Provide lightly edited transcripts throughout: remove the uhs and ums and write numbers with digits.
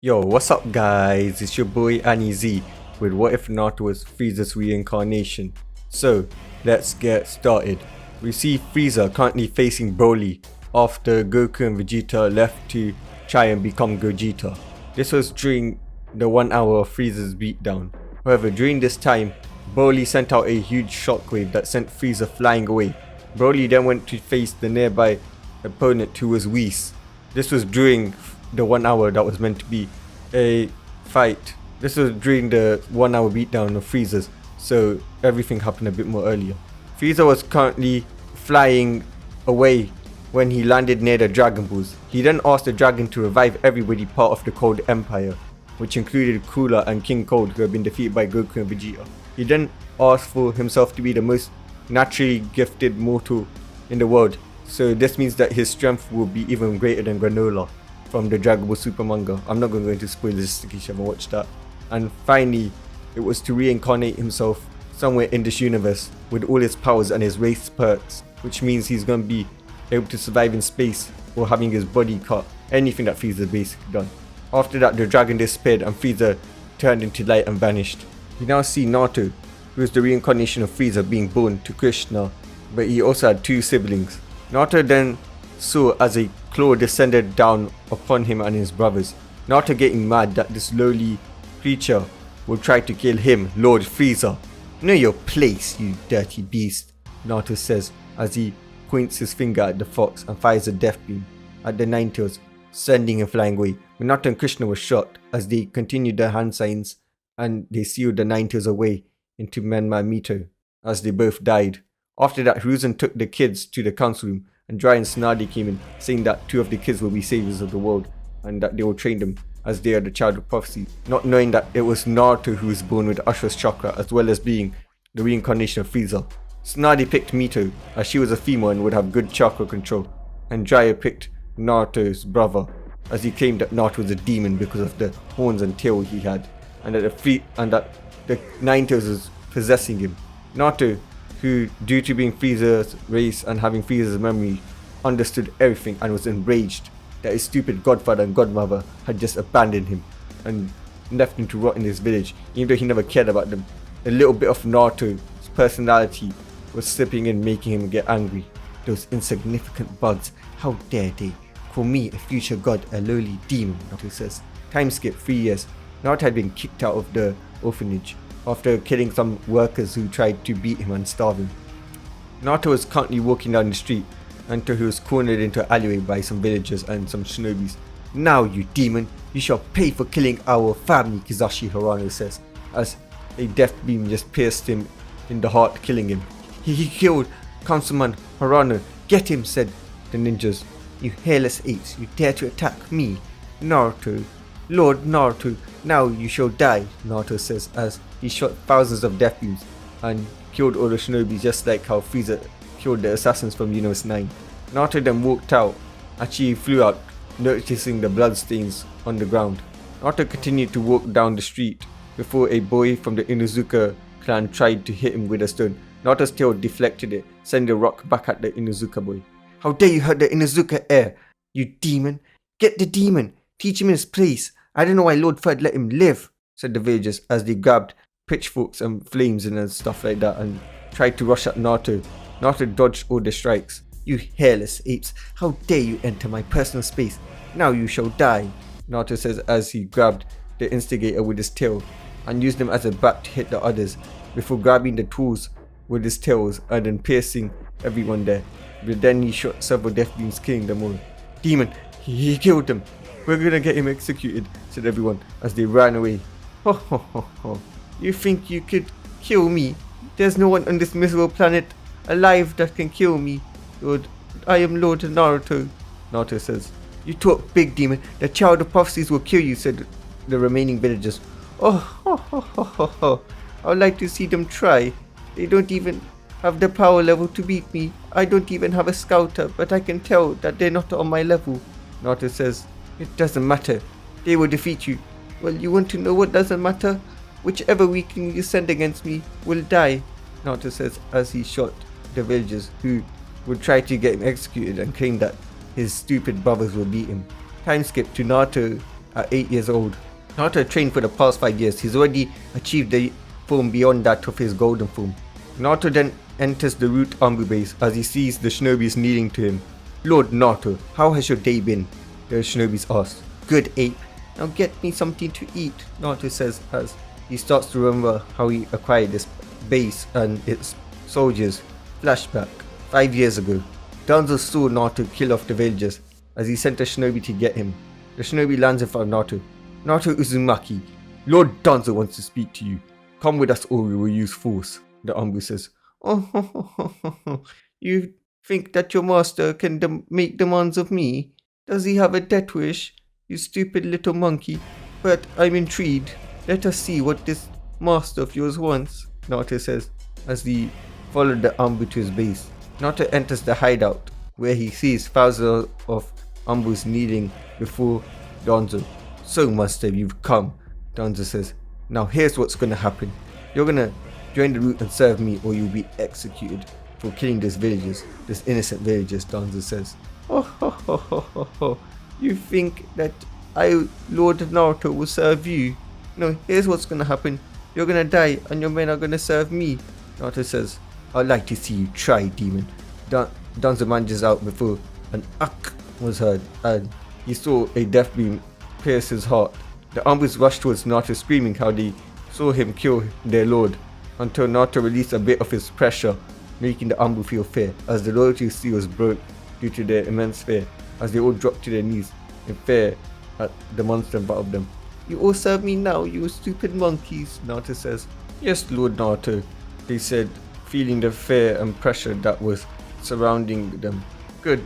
Yo, what's up guys? It's your boy AniZ with What If Naruto was Frieza's reincarnation. So, let's get started. We see Frieza currently facing Broly after Goku and Vegeta left to try and become Gogeta. This was during the 1 hour of Frieza's beatdown. However, during this time, Broly sent out a huge shockwave that sent Frieza flying away. Broly then went to face the nearby opponent who was Whis. This was during the 1 hour that was meant to be a fight. This was during the 1 hour beatdown of Frieza's, so everything happened a bit more earlier. Frieza was currently flying away when he landed near the Dragon Balls. He then asked the dragon to revive everybody part of the Cold Empire, which included Cooler and King Cold, who had been defeated by Goku and Vegeta. He then asked for himself to be the most naturally gifted mortal in the world, so this means that his strength will be even greater than Granola from the Dragon Ball Super manga. I'm not going to go into spoilers in case you haven't watched that. And finally, it was to reincarnate himself somewhere in this universe with all his powers and his race perks, which means he's going to be able to survive in space or having his body cut, anything that Frieza basically done. After that, the dragon disappeared and Frieza turned into light and vanished. We now see Naruto, who is the reincarnation of Frieza, being born to Krishna, but he also had two siblings. Naruto then saw as a claw descended down upon him and his brothers. Naruto getting mad that this lowly creature will try to kill him, Lord Frieza. "Know your place, you dirty beast," Naruto says as he points his finger at the fox and fires a death beam at the Nine Tails, sending him flying away. Naruto and Krishna were shocked as they continued their hand signs and they sealed the Nine Tails away into Menma Mito as they both died. After that, Hiruzen took the kids to the council room and Dry and Snarly came in, saying that two of the kids will be saviors of the world and that they will train them as they are the child of prophecy, not knowing that it was Naruto who was born with Ashura's chakra as well as being the reincarnation of Frieza. Snarly picked Mito as she was a female and would have good chakra control, and Dry picked Naruto's brother as he claimed that Naruto was a demon because of the horns and tail he had, and that the Nine Tails was possessing him. Naruto, who, due to being Frieza's race and having Frieza's memory, understood everything and was enraged that his stupid godfather and godmother had just abandoned him and left him to rot in his village, even though he never cared about them. A little bit of Naruto's personality was slipping in, making him get angry. "Those insignificant bugs, how dare they call me a future god a lowly demon," Naruto says. Time skip 3 years. Naruto had been kicked out of the orphanage after killing some workers who tried to beat him and starve him. Naruto was currently walking down the street until he was cornered into an alleyway by some villagers and some shinobis. "Now, you demon, you shall pay for killing our family," Kizashi Harano says, as a death beam just pierced him in the heart, killing him. He killed Councilman Harano. "Get him," said the ninjas. "You hairless apes, you dare to attack me, Naruto. Lord Naruto, now you shall die," Naruto says as he shot thousands of death beams and killed all the shinobi, just like how Frieza killed the assassins from Universe 9. Naruto then walked out and she flew out, noticing the bloodstains on the ground. Naruto continued to walk down the street before a boy from the Inuzuka clan tried to hit him with a stone. Naruto's tail deflected it, sending the rock back at the Inuzuka boy. "How dare you hurt the Inuzuka heir, you demon! Get the demon! Teach him his place! I don't know why Lord Ferd let him live," said the villagers as they grabbed pitchforks and flames and stuff like that and tried to rush at Naruto. Naruto dodged all the strikes. "You hairless apes, how dare you enter my personal space? Now you shall die," Naruto says as he grabbed the instigator with his tail and used them as a bat to hit the others before grabbing the tools with his tails and then piercing everyone there. But then he shot several death beams, killing them all. "Demon, he killed them. We're gonna get him executed," said everyone as they ran away. "Ho ho ho ho. You think you could kill me? There's no one on this miserable planet alive that can kill me. Lord, I am Lord Naruto," Naruto says. "You talk big, demon. The child of prophecies will kill you," said the remaining villagers. "Oh ho ho ho ho ho. I would like to see them try. They don't even have the power level to beat me. I don't even have a scouter, but I can tell that they're not on my level," Naruto says. "It doesn't matter. They will defeat you." "Well, you want to know what doesn't matter? Whichever weakling you send against me will die," Naruto says as he shot the villagers who would try to get him executed and claim that his stupid brothers will beat him. Time skip to Naruto at 8 years old. Naruto trained for the past 5 years. He's already achieved the form beyond that of his golden form. Naruto then enters the root Anbu base as he sees the shinobis kneeling to him. Lord Naruto, how has your day been? The shinobis ask. Good, ape. Now get me something to eat, Naruto says as he starts to remember how he acquired this base and its soldiers. Flashback. 5 years ago, Danzo saw Naruto kill off the villagers as he sent a shinobi to get him. The shinobi lands in front of Naruto. Naruto Uzumaki, Lord Danzo wants to speak to you. Come with us or we will use force, the Anbu says. Oh, you think that your master can make demands of me? Does he have a death wish? You stupid little monkey. But I'm intrigued. Let us see what this master of yours wants, Naruto says as he followed the Anbu to his base. Naruto enters the hideout where he sees thousands of Anbus kneeling before Danzo. So master, you've come, Danzo says. Now here's what's gonna happen. You're gonna join the route and serve me or you'll be executed for killing these villagers, these innocent villagers, Danzo says. Oh, you think that I, Lord Naruto, will serve you? No, here's what's gonna happen. You're gonna die and your men are gonna serve me, Naruto says. I'd like to see you try, demon. Danzo manages out before an "ak" was heard and he saw a death beam pierce his heart. The Anbus rushed towards Naruto screaming how they saw him kill their lord, until Naruto released a bit of his pressure, making the Anbu feel fear as the loyalty seal was broke due to their immense fear, as they all dropped to their knees in fear at the monster in front of them. You all serve me now, you stupid monkeys, Naruto says. Yes, Lord Naruto, they said, feeling the fear and pressure that was surrounding them. Good,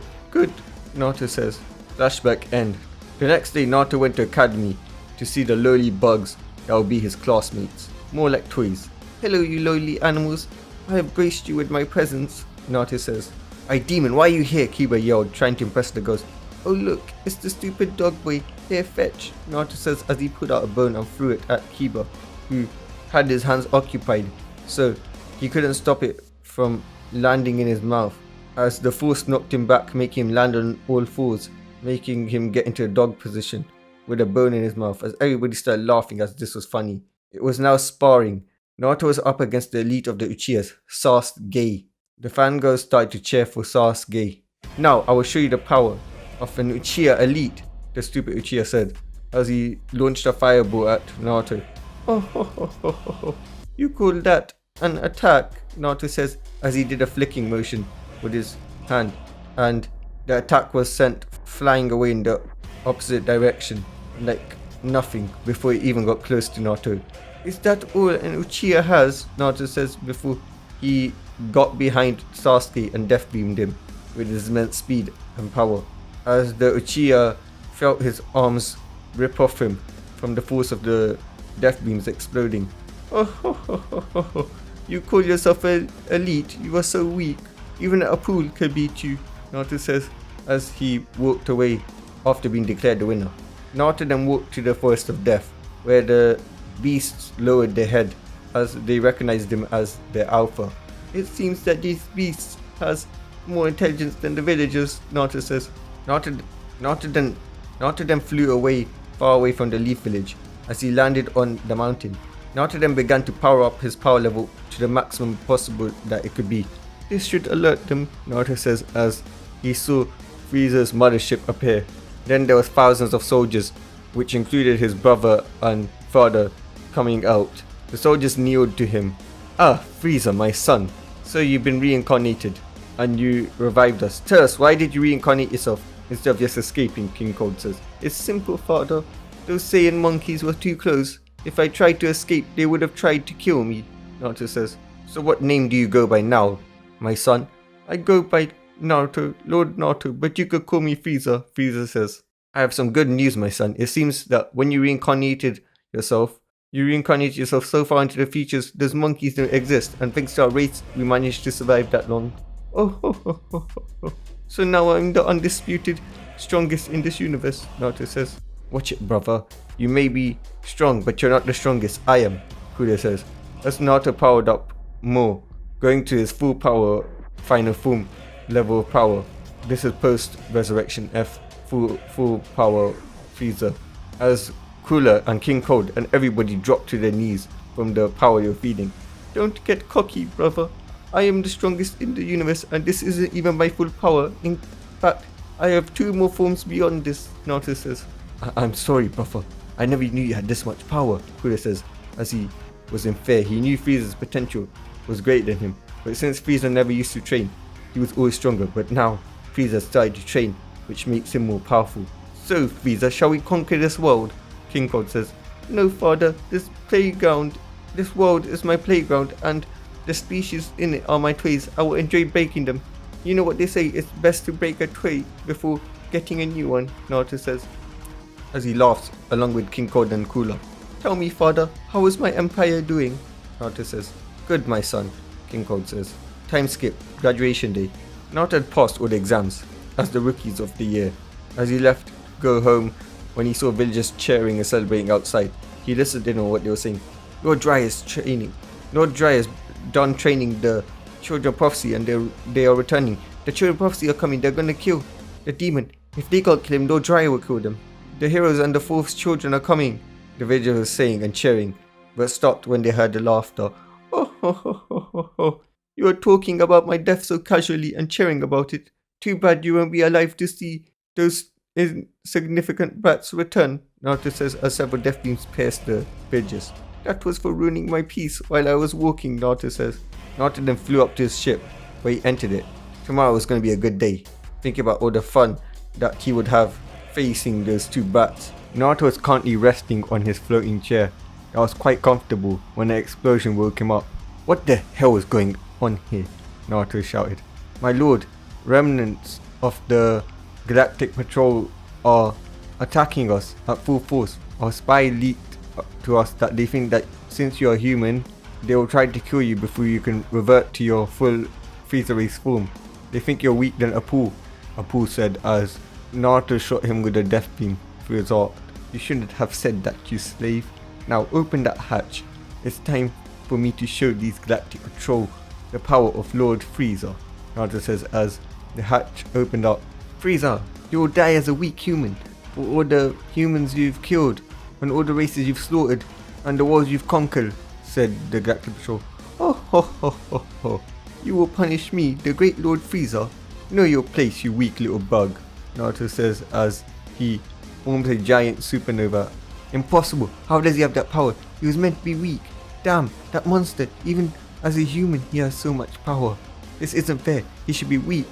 Naruto says. Flashback end. The next day, Naruto went to academy to see the lowly bugs that will be his classmates. More like toys. Hello, you lowly animals. I have graced you with my presence, Naruto says. Hey demon, why are you here? Kiba yelled, trying to impress the ghost. Oh look, it's the stupid dog boy. Here, fetch, Naruto says as he pulled out a bone and threw it at Kiba, who had his hands occupied, so he couldn't stop it from landing in his mouth. As the force knocked him back, making him land on all fours, making him get into a dog position with a bone in his mouth, as everybody started laughing as this was funny. It was now sparring. Naruto was up against the elite of the Uchihas, Sasuke. The fangirls started to cheer for Sasuke. Now I will show you the power of an Uchiha elite, the stupid Uchiha said, as he launched a fireball at Naruto. Oh, you call that an attack? Naruto says as he did a flicking motion with his hand, and the attack was sent flying away in the opposite direction like nothing before it even got close to Naruto. Is that all an Uchiha has? Naruto says before he got behind Sasuke and death beamed him with his immense speed and power, as the Uchiha felt his arms rip off him from the force of the death beams exploding. Oh, you call yourself an elite? You are so weak. Even a pool could beat you, Naruto says as he walked away after being declared the winner. Naruto then walked to the Forest of Death, where the beasts lowered their head as they recognized him as their alpha. It seems that these beasts has more intelligence than the villagers, Naruto says. Naruto then flew away, far away from the Leaf Village, as he landed on the mountain. Naruto then began to power up his power level to the maximum possible that it could be. This should alert them, Naruto says as he saw Frieza's mothership appear. Then there was thousands of soldiers, which included his brother and father, coming out. The soldiers kneeled to him. Ah, Frieza, my son. So you've been reincarnated, and you revived us. Tell us, why did you reincarnate yourself instead of just escaping? King Cold says. It's simple, father. Those Saiyan monkeys were too close. If I tried to escape, they would have tried to kill me, Naruto says. So what name do you go by now, my son? I go by Naruto, Lord Naruto, but you could call me Frieza, Frieza says. I have some good news, my son. It seems that when you reincarnated yourself so far into the futures, those monkeys don't exist, and thanks to our race, we managed to survive that long. Oh. So now I'm the undisputed strongest in this universe, Naruto says. Watch it, brother. You may be strong, but you're not the strongest. I am, Kuda says. As Naruto powered up more, going to his full power, final form level of power. This is post-resurrection F, full power Frieza. as Cooler and King Cold and everybody drop to their knees from the power you're feeding. Don't get cocky, brother. I am the strongest in the universe and this isn't even my full power. In fact, I have 2 more forms beyond this, Naruto says. I'm sorry, brother. I never knew you had this much power, Cooler says, as he was in fear. He knew Frieza's potential was greater than him, but since Frieza never used to train, he was always stronger, but now Frieza started to train, which makes him more powerful. So, Frieza, shall we conquer this world? King Cold says. No, father, this world is my playground, and the species in it are my toys. I will enjoy breaking them. You know what they say, it's best to break a toy before getting a new one, Naruto says, as he laughs along with King Cold and Cooler. Tell me, father, how is my empire doing? Naruto says. Good, my son, King Cold says. Time skip, graduation day. Naruto had passed all the exams as the rookies of the year. As he left to go home, when he saw villagers cheering and celebrating outside, he listened in on what they were saying. Lord Dry is done training the Children of Prophecy and they are returning. The Children of Prophecy are coming, they're gonna kill the demon. If they can't kill him, Lord Dry will kill them. The heroes and the fourth children are coming, the villagers were saying and cheering, but stopped when they heard the laughter. Oh, ho, ho, ho, ho, ho. You are talking about my death so casually and cheering about it. Too bad you won't be alive to see those insignificant brats return, Naruto says as several death beams pierce the villagers. That was for ruining my peace while I was walking, Naruto says. Naruto then flew up to his ship, where he entered it. Tomorrow was going to be a good day, thinking about all the fun that he would have facing those 2 brats. Naruto was currently resting on his floating chair. That was quite comfortable when an explosion woke him up. What the hell is going on here? Naruto shouted. My lord, remnants of the Galactic Patrol are attacking us at full force. Our spy leaked to us that they think that since you are human, they will try to kill you before you can revert to your full Frieza race form. They think you're weak than Apu said as Naruto shot him with a death beam through his heart. You shouldn't have said that, you slave. Now open that hatch. It's time for me to show these Galactic Patrol the power of Lord Frieza, Naruto says as the hatch opened up. Frieza, you will die as a weak human for all the humans you've killed and all the races you've slaughtered and the worlds you've conquered, said the Galactic Patrol. Oh ho ho ho ho. You will punish me, the great Lord Frieza. Know your place, you weak little bug, Naruto says as he forms a giant supernova. Impossible. How does he have that power? He was meant to be weak. Damn, that monster. Even as a human, he has so much power. This isn't fair. He should be weak,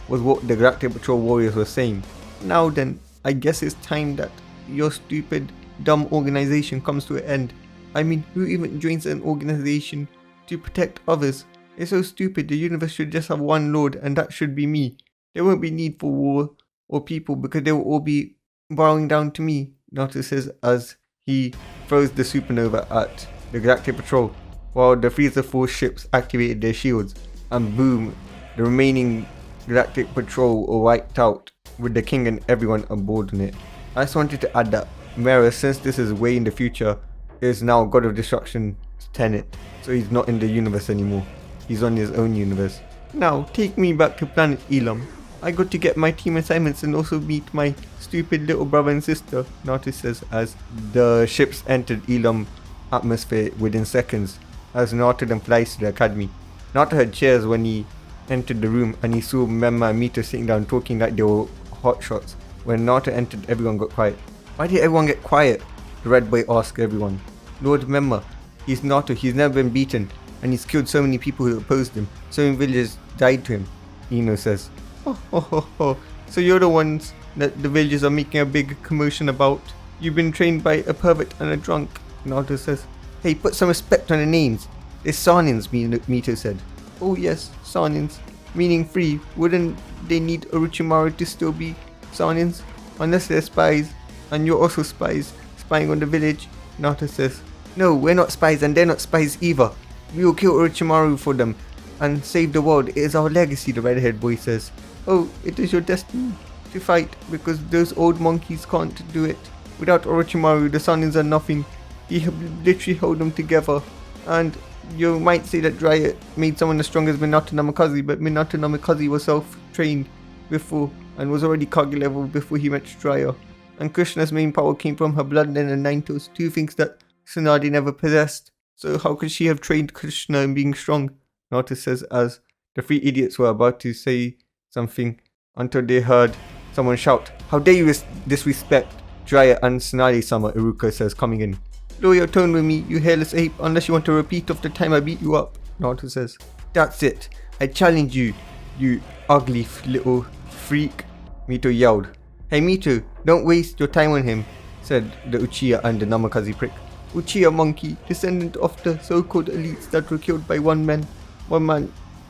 was what the Galactic Patrol warriors were saying. Now then, I guess it's time that your stupid, dumb organization comes to an end. I mean, who even joins an organization to protect others? It's so stupid. The universe should just have one lord and that should be me. There won't be need for war or people because they will all be bowing down to me, Naruto says as he throws the supernova at the Galactic Patrol while the Frieza Force ships activated their shields, and boom, the remaining Galactic Patrol were wiped out with the king and everyone aboard on it. I just wanted to add that Mera, since this is way in the future, is now God of Destruction's tenet, so he's not in the universe anymore. He's on his own universe. Now, take me back to planet Elam. I got to get my team assignments and also meet my stupid little brother and sister, Naruto says as the ships entered Elam atmosphere within seconds as Naruto then flies to the academy. Naruto had chairs when he entered the room and he saw Memma and Mito sitting down talking like they were hotshots. When Naruto entered, everyone got quiet. Why did everyone get quiet? The red boy asked everyone. Lord Memma, he's Naruto, he's never been beaten and he's killed so many people who opposed him. So many villagers died to him, Ino says. Oh. So you're the ones that the villagers are making a big commotion about. You've been trained by a pervert and a drunk, Naruto says. Hey, put some respect on the names. They're Sanins, Mito said. Oh yes, Sanins, meaning free. Wouldn't they need Orochimaru to still be Sanins? Unless they're spies, and you're also spies, spying on the village, Naruto says. No, we're not spies and they're not spies either. We will kill Orochimaru for them and save the world. It is our legacy, the red-haired boy says. Oh, it is your destiny to fight because those old monkeys can't do it. Without Orochimaru, the Sanins are nothing. He literally held them together. And you might say that Jiraiya made someone as strong as Minato Namikaze, but Minato Namikaze was self-trained before and was already Kage level before he met Jiraiya. and Krishna's main power came from her bloodline and nine toes, two things that Tsunade never possessed. So how could she have trained Krishna in being strong? Naruto says as the three idiots were about to say something until they heard someone shout, "How dare you disrespect Jiraiya and Tsunade-sama," Iruka says, coming in. "Lower your tone with me, you hairless ape, unless you want a repeat of the time I beat you up," Naruto says. "That's it. I challenge you, you ugly little freak," Mito yelled. "Hey Mito, don't waste your time on him," said the Uchiha and the Namikaze prick. "Uchiha monkey, descendant of the so-called elites that were killed by one man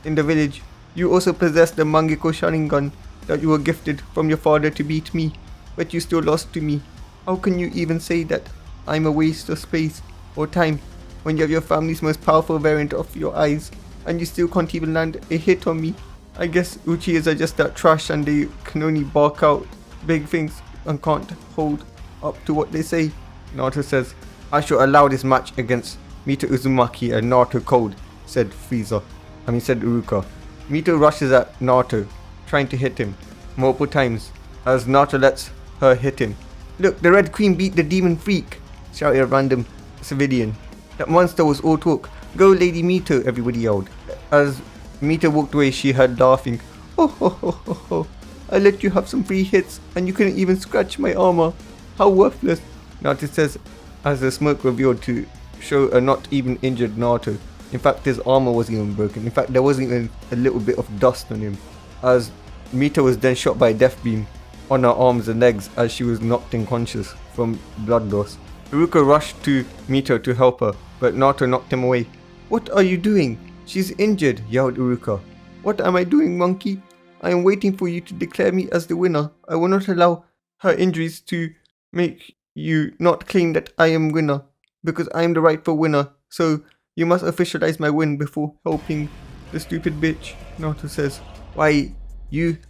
in the village. You also possess the Mangekyo Sharingan that you were gifted from your father to beat me, but you still lost to me. How can you even say that I'm a waste of space or time when you have your family's most powerful variant of your eyes, and you still can't even land a hit on me? I guess Uchihas are just that trash and they can only bark out big things and can't hold up to what they say," Naruto says. "I shall allow this match against Mito Uzumaki and Naruto Cold," said Iruka. Mito rushes at Naruto, trying to hit him multiple times, as Naruto lets her hit him. "Look, the Red Queen beat the demon freak," shouted a random civilian. "That monster was all talk. Go Lady Mito," everybody yelled. As Mito walked away, she heard laughing. "Ho ho ho ho ho. I let you have some free hits and you couldn't even scratch my armor. How worthless," Naruto says as the smoke revealed to show a not even injured Naruto. In fact, his armor wasn't even broken. In fact, there wasn't even a little bit of dust on him. As Mito was then shot by a death beam on her arms and legs as she was knocked unconscious from blood loss. Iruka rushed to Mito to help her, but Naruto knocked him away. "What are you doing? She's injured," yelled Iruka. "What am I doing, monkey? I am waiting for you to declare me as the winner. I will not allow her injuries to make you not claim that I am winner, because I am the rightful winner. So you must officialize my win before helping the stupid bitch," Naruto says. "Why,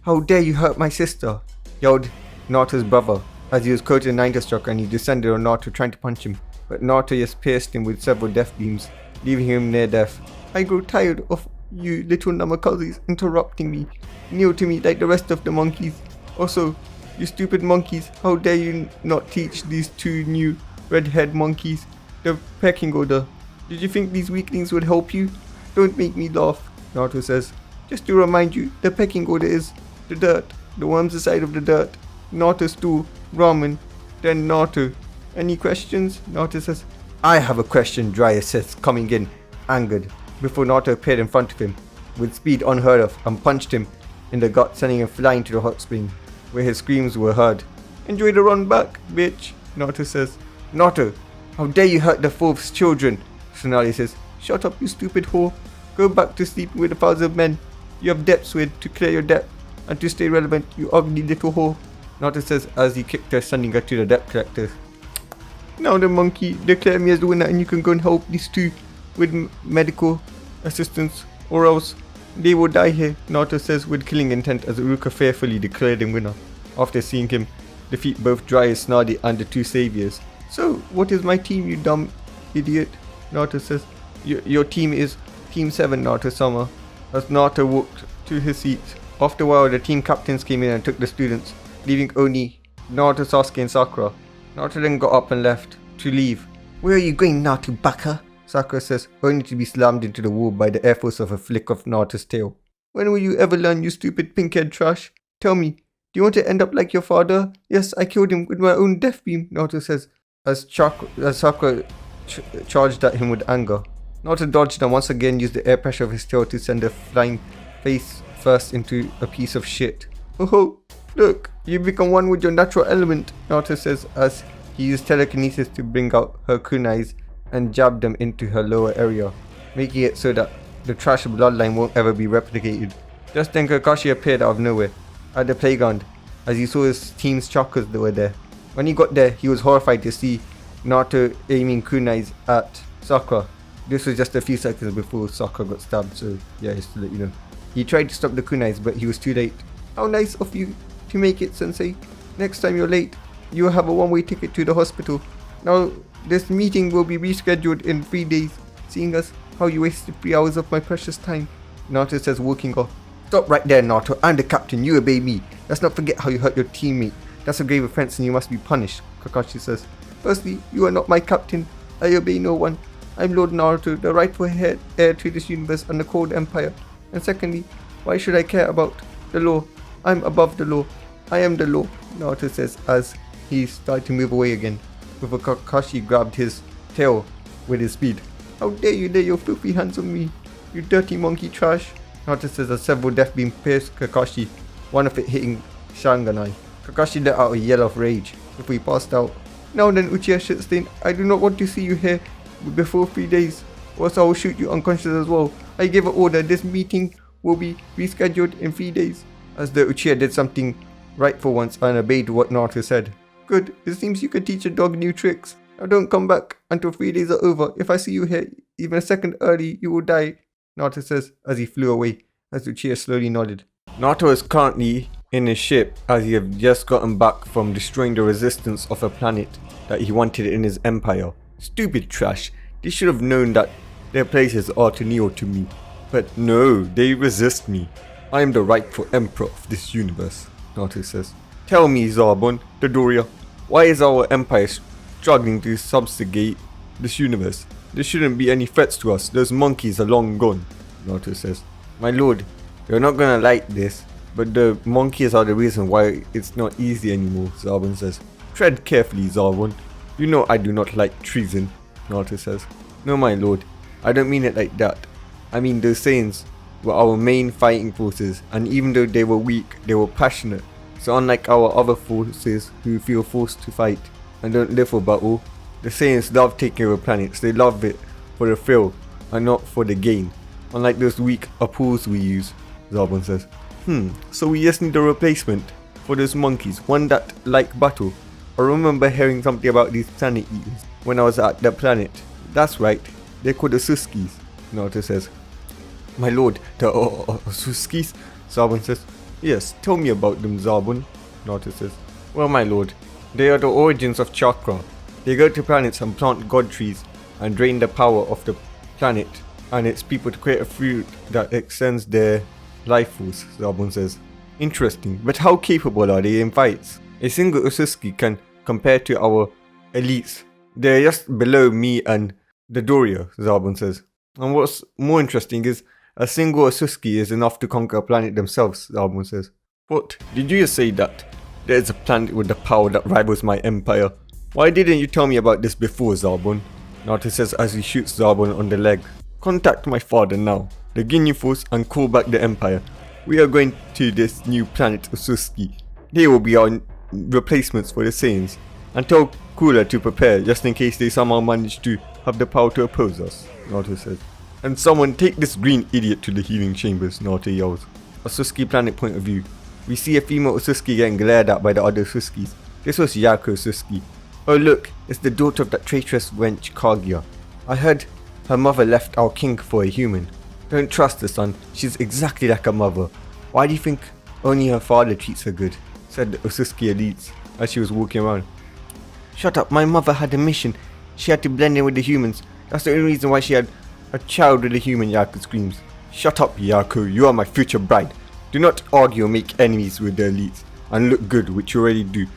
how dare you hurt my sister?" yelled Naruto's brother as he was quoted a ninja struck and he descended on Naruto trying to punch him, but Naruto just pierced him with several death beams, leaving him near death. "I grow tired of you little namakazes interrupting me. Kneel to me like the rest of the monkeys. Also, you stupid monkeys, how dare you not teach these two new red-haired monkeys the pecking order? Did you think these weaklings would help you? Don't make me laugh," Naruto says. "Just to remind you, the pecking order is the dirt, the worms aside of the dirt, Naruto stool, ramen, then Naruto. Any questions?" Naruto says. "I have a question," Jiraiya says, coming in, angered, before Naruto appeared in front of him, with speed unheard of, and punched him in the gut, sending him flying to the hot spring, where his screams were heard. "Enjoy the run back, bitch," Naruto says. "Naruto, how dare you hurt the fourth's children?" Tsunade says. "Shut up, you stupid whore. Go back to sleeping with 1,000 men. You have debts with to clear your debt, and to stay relevant, you ugly little whore," Naruto says as he kicked her, sending her to the debt collectors. "Now the monkey, declare me as the winner and you can go and help these two with medical assistance, or else they will die here," Naruto says with killing intent as Iruka fearfully declared him winner, after seeing him defeat both Jiraiya, Tsunade and the two saviors. "So, what is my team, you dumb idiot?" Naruto says. Your team is Team 7, Naruto-sama," as Naruto walked to his seat. After a while, the team captains came in and took the students, leaving only Naruto, Sasuke and Sakura. Naruto then got up and left to leave. "Where are you going, Naruto baka?" Sakura says, only to be slammed into the wall by the air force of a flick of Naruto's tail. "When will you ever learn, you stupid pink-haired trash? Tell me, do you want to end up like your father? Yes, I killed him with my own death beam," Naruto says, as Sakura charged at him with anger. Naruto dodged and once again used the air pressure of his tail to send her flying face first into a piece of shit. "Oh, look, you become one with your natural element," Naruto says as he used telekinesis to bring out her kunais and jab them into her lower area, making it so that the trash bloodline won't ever be replicated. Just then Kakashi appeared out of nowhere at the playground as he saw his team's chakras that were there. When he got there, he was horrified to see Naruto aiming kunais at Sakura. This was just a few seconds before Sakura got stabbed, so yeah, just to let you know. He tried to stop the kunais, but he was too late. "How nice of you to make it, Sensei. Next time you're late, you will have a one-way ticket to the hospital. Now, this meeting will be rescheduled in 3 days, seeing as how you wasted 3 hours of my precious time," Naruto says, walking off. "Stop right there, Naruto. I'm the captain. You obey me. Let's not forget how you hurt your teammate, That's a grave offense and you must be punished, Kakashi says. Firstly, you are not my captain. I obey no one. I'm Lord Naruto, the rightful heir to this universe and the Cold Empire. And secondly, why should I care about the law? I'm above the law. I am the law, Naruto says as he started to move away again, before Kakashi grabbed his tail with his speed. How dare you lay your filthy hands on me, you dirty monkey trash, Naruto says as several death beams pierced Kakashi, one of it hitting Sharingan. Kakashi let out a yell of rage before he passed out. Now then, Uchiha Shitstain, I do not want to see you here before 3 days, or else I will shoot you unconscious as well. I gave an order, this meeting will be rescheduled in 3 days. As the Uchiha did something right for once and obeyed what Naruto said. Good, it seems you can teach a dog new tricks. Now don't come back until 3 days are over. If I see you here even a second early, you will die, Naruto says as he flew away, as Uchiha slowly nodded. Naruto is currently in his ship as he had just gotten back from destroying the resistance of a planet that he wanted in his empire. Stupid trash, they should have known that their places are too near to me. But no, they resist me. I am the rightful emperor of this universe, Naruto says. Tell me, Zarbon, the Doria, why is our empire struggling to subjugate this universe? There shouldn't be any threats to us, those monkeys are long gone, Naruto says. My lord, you're not gonna like this, but the monkeys are the reason why it's not easy anymore, Zarbon says. Tread carefully, Zarbon. You know I do not like treason, Naruto says. No, my lord, I don't mean it like that. I mean those Saiyans were our main fighting forces, and even though they were weak, they were passionate. So unlike our other forces who feel forced to fight and don't live for battle, the Saiyans love taking over planets. They love it for the thrill and not for the gain. Unlike those weak apples we use, Zarbon says. So we just need a replacement for those monkeys, one that like battle. I remember hearing something about these planet eaters when I was at that planet. That's right, they're called the Suskis, Naruto says. My lord, the Suskis? Zarbon says. Yes, tell me about them, Zarbon, Naruto says. Well, my lord, they are the origins of chakra. They go to planets and plant god trees and drain the power of the planet and its people to create a fruit that extends their life force, Zarbon says. Interesting, but how capable are they in fights? A single Osuski can compare to our elites. They're just below me and the Doria, Zarbon says. And what's more interesting is a single Osuski is enough to conquer a planet themselves, Zarbon says. What? Did you just say that? There is a planet with the power that rivals my empire. Why didn't you tell me about this before, Zarbon? Naruto says as he shoots Zarbon on the leg. Contact my father now, the Ginyu Force, and call back the empire. We are going to this new planet Osuski. They will be our replacements for the Saiyans. And tell Cooler to prepare just in case they somehow manage to have the power to oppose us, Naruto says. And someone take this green idiot to the healing chambers, Naruto yells. Osuski planet point of view. We see a female Osuski getting glared at by the other Osuskis. This was Yaku Osuski. Oh look, it's the daughter of that traitorous wench Kaguya. I heard her mother left our king for a human. Don't trust her, son, she's exactly like her mother. Why do you think only her father treats her good? Said the Osuski elites as she was walking around. Shut up, my mother had a mission. She had to blend in with the humans. That's the only reason why she had a child with a human, Yaku screams. Shut up, Yaku, you are my future bride. Do not argue or make enemies with the elites and look good, which you already do.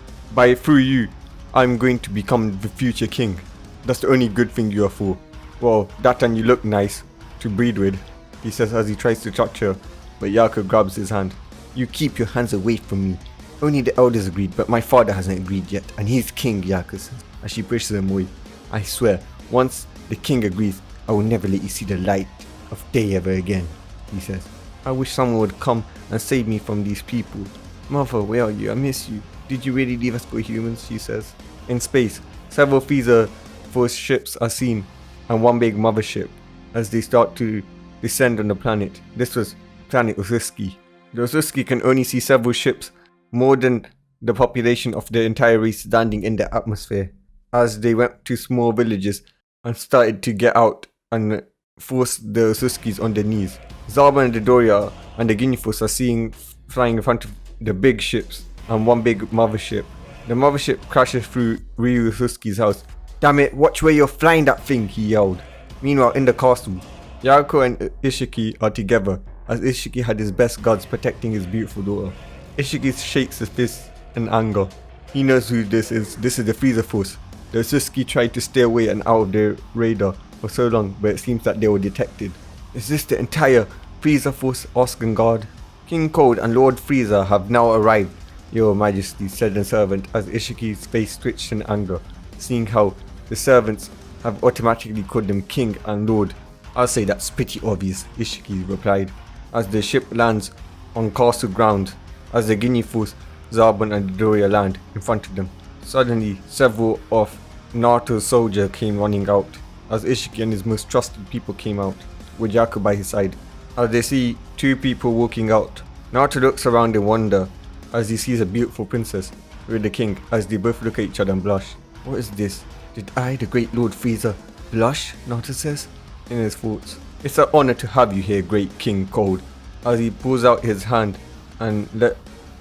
Through you, I'm going to become the future king. That's the only good thing you are for. Well, that and you look nice to breed with, he says as he tries to touch her, but Yaku grabs his hand. You keep your hands away from me. Only the elders agreed, but my father hasn't agreed yet, and he's king, Yaku says, as she pushes him away. I swear, once the king agrees, I will never let you see the light of day ever again, he says. I wish someone would come and save me from these people. Mother, where are you? I miss you. Did you really leave us for humans? She says. In space, several Frieza Force ships are seen, and one big mothership, as they start to descend on the planet. This was planet Osuski. The Osuski can only see several ships, more than the population of the entire race landing in the atmosphere, as they went to small villages and started to get out and force the Osuskis on their knees. Zarbon and the Doria and the Ginyu Force are seen flying in front of the big ships and one big mothership. The mothership crashes through Ryu Osuski's house. Damn it, watch where you're flying that thing, he yelled. Meanwhile, in the castle, Yaruko and Ishiki are together, as Ishiki had his best guards protecting his beautiful daughter. Ishiki shakes his fist in anger. He knows who this is. This is the Frieza Force. The Osuski tried to stay away and out of their radar for so long, but it seems that they were detected. Is this the entire Frieza Force, asking God? King Cold and Lord Frieza have now arrived, Your Majesty, said the servant as Ishiki's face twitched in anger, seeing how the servants have automatically called them King and Lord. I'll say that's pretty obvious, Ishiki replied, as the ship lands on castle ground, as the Guinea Force, Zarbon and Doria land in front of them. Suddenly, several of Naruto's soldiers came running out, as Ishiki and his most trusted people came out, with Yaku by his side. As they see two people walking out, Naruto looks around in wonder as he sees a beautiful princess with the king, as they both look at each other and blush. What is this? Did I, the great Lord Frieza, blush? Naruto says in his thoughts. It's an honor to have you here, great King Cold, as he pulls out his hand and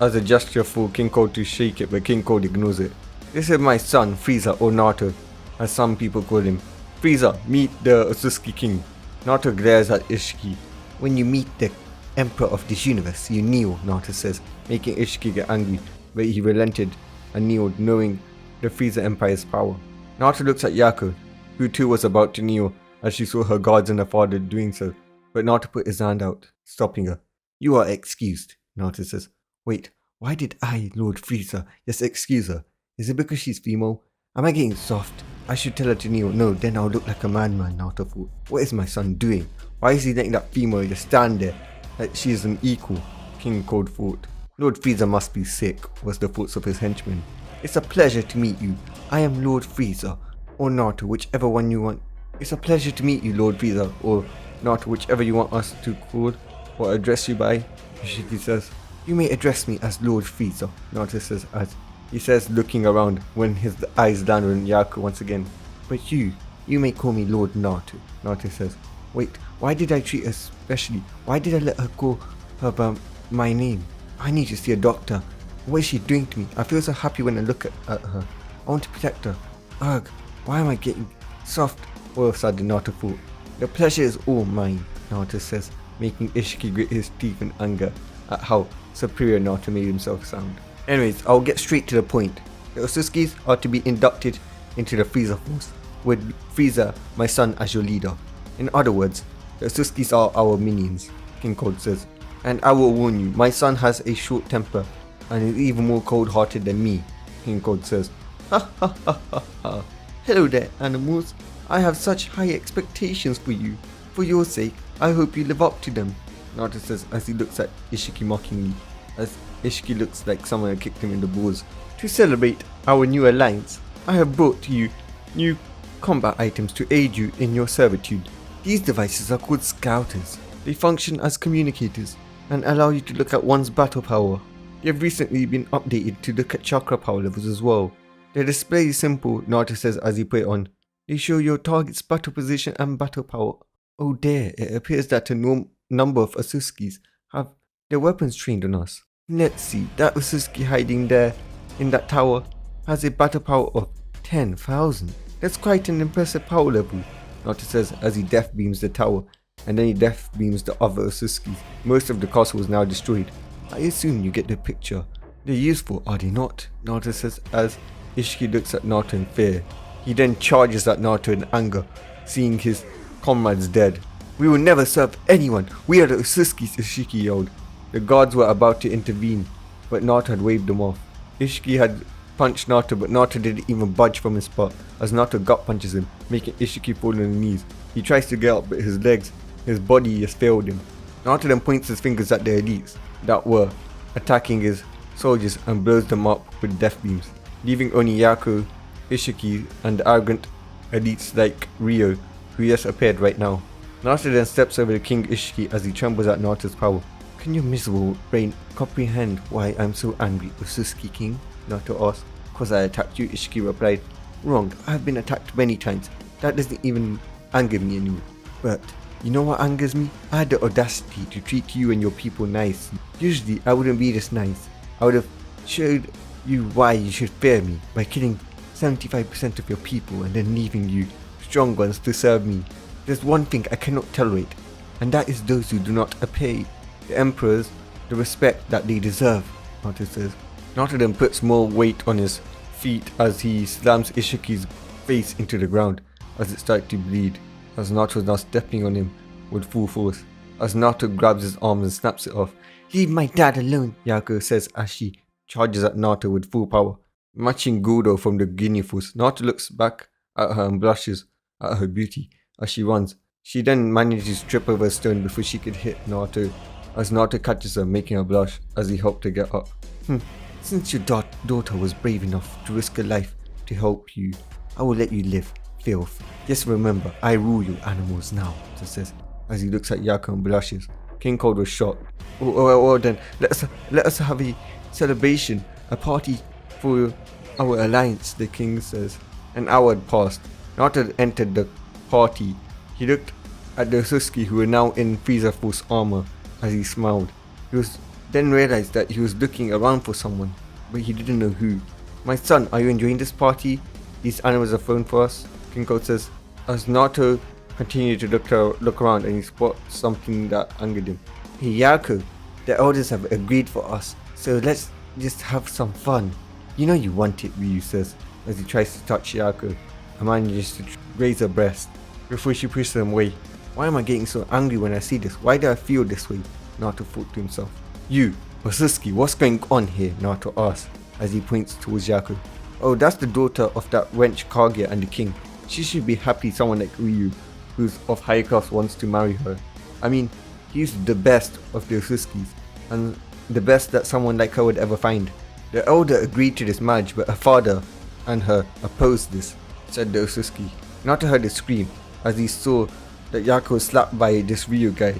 as a gesture for King Cold to shake it, but King Cold ignores it. This is my son, Frieza, or Naruto, as some people call him. Frieza, meet the Osuski King. Naruto glares at Ishiki. When you meet the Emperor of this universe, you kneel, Naruto says, making Ishiki get angry, but he relented and kneeled, knowing the Frieza Empire's power. Naruto looks at Yaku, who too was about to kneel as she saw her guards and her father doing so, but Naruto put his hand out, stopping her. You are excused, Naruto says. Wait, why did I, Lord Frieza, just excuse her? Is it because she's female? Am I getting soft? I should tell her to kneel. No, then I'll look like a madman, Naruto thought. What is my son doing? Why is he letting that female just stand there like she is an equal? King Cold thought. Lord Frieza must be sick, was the thoughts of his henchmen. It's a pleasure to meet you. I am Lord Frieza, or Naruto, whichever one you want. It's a pleasure to meet you, Lord Frieza, or Naruto, whichever you want us to call or address you by, Ishiki says. You may address me as Lord Frieza, Naruto says as he says, looking around when his eyes land on Yaku once again. But you may call me Lord Naruto, Naruto says. Wait, why did I treat her specially? Why did I let her call her by my name? I need to see a doctor. What is she doing to me? I feel so happy when I look at her. I want to protect her. Ugh, why am I getting soft? All of a sudden, Naruto thought. The pleasure is all mine, Naruto says, making Ishiki grit his teeth in anger at how superior Naruto made himself sound. Anyways, I'll get straight to the point. The Osuskis are to be inducted into the Frieza Force, with Frieza, my son, as your leader. In other words, the Osuskis are our minions, King Cold says. And I will warn you, my son has a short temper and is even more cold-hearted than me, King Cold says. Ha ha ha ha ha. Hello there, animals. I have such high expectations for you. For your sake, I hope you live up to them, Naruto says as he looks at Ishiki mockingly, as Ishiki looks like someone had kicked him in the balls. To celebrate our new alliance, I have brought to you new combat items to aid you in your servitude. These devices are called scouters. They function as communicators and allow you to look at one's battle power. They have recently been updated to look at chakra power levels as well. The display is simple, Naruto says as he put it on. They show your target's battle position and battle power. Oh dear, it appears that a number of Osuskis have their weapons trained on us. Let's see, that Osuski hiding there in that tower has a battle power of 10,000. That's quite an impressive power level, Naruto says as he death beams the tower, and then he death beams the other Osuskis. Most of the castle is now destroyed. I assume you get the picture. They're useful, are they not? Naruto says as Ishiki looks at Naruto in fear. He then charges at Naruto in anger, seeing his comrades dead. We will never serve anyone. We are the Osuskis, Ishiki yelled. The guards were about to intervene, but Naruto had waved them off. Ishiki had punched Naruto, but Naruto didn't even budge from his spot, as Naruto gut punches him, making Ishiki fall on his knees. He tries to get up, but his body just failed him. Naruto then points his fingers at the elites that were attacking his soldiers and blows them up with death beams, leaving only Yaku, Ishiki, and the arrogant elites like Ryo, who just appeared right now. Naruto then steps over to King Ishiki as he trembles at Naruto's power. Can your miserable brain comprehend why I'm so angry, Osuski King? Naruto asked. Cause I attacked you, Ishiki replied. Wrong, I have been attacked many times. That doesn't even anger me anymore. But you know what angers me? I had the audacity to treat you and your people nice. Usually I wouldn't be this nice. I would have showed you why you should fear me by killing 75% of your people and then leaving you strong ones to serve me. There's one thing I cannot tolerate, and that is those who do not pay the emperors the respect that they deserve, Naruto says. Naruto then puts more weight on his feet as he slams Ishiki's face into the ground as it starts to bleed, as Naruto is now stepping on him with full force. As Naruto grabs his arm and snaps it off. "Leave my dad alone," Yaku says as she charges at Naruto with full power. Matching Gudo from the Guinea Force, Naruto looks back at her and blushes at her beauty as she runs. She then manages to trip over a stone before she could hit Naruto, as Naruto catches her, making her blush as he helped her get up. Since your daughter was brave enough to risk her life to help you, I will let you live, filth. Just remember, I rule you animals now," he says, as he looks at Yaku and blushes. King Cold was shocked. Well then, let us have a celebration, a party for our alliance," the king says. An hour had passed. Naruto had entered the party. He looked at the Sasuke who were now in Frieza Force armor as he smiled. He then realized that he was looking around for someone, but he didn't know who. "My son, are you enjoying this party? These animals are thrown for us," King Cold says. As Naruto continued to look around and he spots something that angered him. "Hey Yaku, the elders have agreed for us, so let's just have some fun." "You know you want it," Ryu says, as he tries to touch Yaku and manages to raise her breast before she pushes him away. "Why am I getting so angry when I see this? Why do I feel this way?" Naruto thought to himself. "You, Sasuke, what's going on here?" Naruto asks as he points towards Yaku. "Oh, that's the daughter of that wench Kaguya and the king. She should be happy someone like Ryu, who's of high class, wants to marry her. I mean, he's the best of the Sasuke's, and the best that someone like her would ever find. The elder agreed to this marriage, but her father and her opposed this," said the Sasuke. Naruto heard a scream as he saw that Yaku was slapped by this Ryu guy,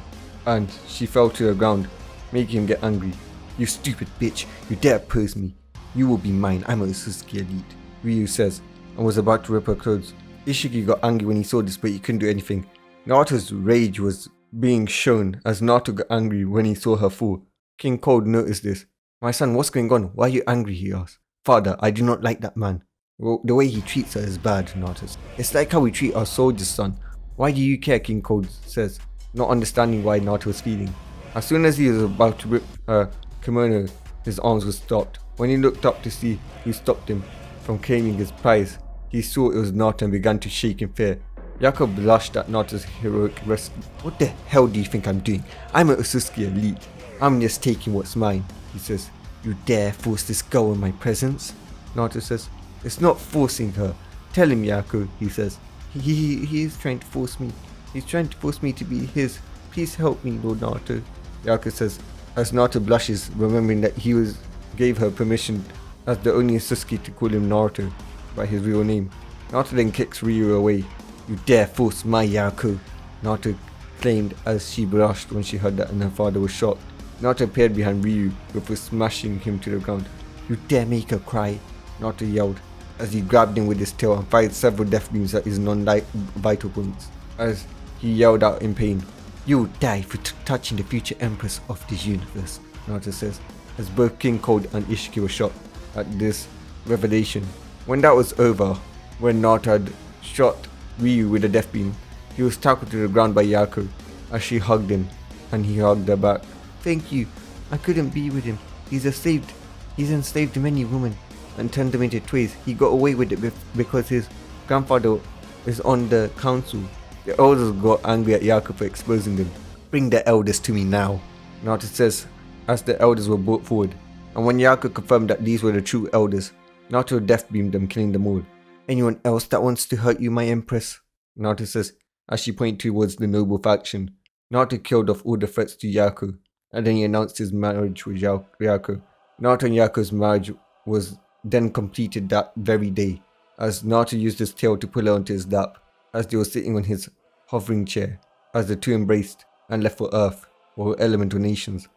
and she fell to the ground, making him get angry. "You stupid bitch, you dare oppose me. You will be mine, I'm a Sasuke elite," Ryu says, and was about to rip her clothes. Ishiki got angry when he saw this, but he couldn't do anything. Naruto's rage was being shown as Naruto got angry when he saw her fall. King Cold noticed this. "My son, what's going on? Why are you angry?" he asked. "Father, I do not like that man. Well, the way he treats her is bad," Naruto says. "It's like how we treat our soldiers, son. Why do you care?" King Cold says, not understanding why Naruto was feeling. As soon as he was about to rip her kimono, his arms were stopped. When he looked up to see who stopped him from claiming his prize, he saw it was Naruto and began to shake in fear. Yaku blushed at Naruto's heroic rescue. "What the hell do you think I'm doing? I'm a Sasuke elite. I'm just taking what's mine," he says. "You dare force this girl in my presence?" Naruto says. "It's not forcing her. Tell him, Yaku," he says. He is trying to force me. He's trying to force me to be his. Please help me, Lord Naruto," Yaku says, as Naruto blushes, remembering that he gave her permission as the only Sasuke to call him Naruto by his real name. Naruto then kicks Ryu away. "You dare force my Yaku," Naruto claimed as she blushed when she heard that, and her father was shocked. Naruto appeared behind Ryu before smashing him to the ground. "You dare make her cry," Naruto yelled as he grabbed him with his tail and fired several death beams at his non-vital points. As he yelled out in pain, "You will die for touching the future empress of this universe," Naruto says, as both King Cold and Ishiki were shocked at this revelation. When that was over, when Naruto had shot Ryu with a death beam, he was tackled to the ground by Yaku as she hugged him, and he hugged her back. "Thank you. I couldn't be with him. He's enslaved many women and turned them into toys. He got away with it because his grandfather is on the council." The elders got angry at Yaku for exposing them. "Bring the elders to me now," Naruto says as the elders were brought forward. And when Yaku confirmed that these were the true elders, Naruto death beamed them, killing them all. "Anyone else that wants to hurt you, my empress?" Naruto says as she pointed towards the noble faction. Naruto killed off all the threats to Yaku, and then he announced his marriage with Yaku. Naruto and Yaku's marriage was then completed that very day, as Naruto used his tail to pull her onto his lap as they were sitting on his hovering chair, as the two embraced and left for Earth, or elemental nations.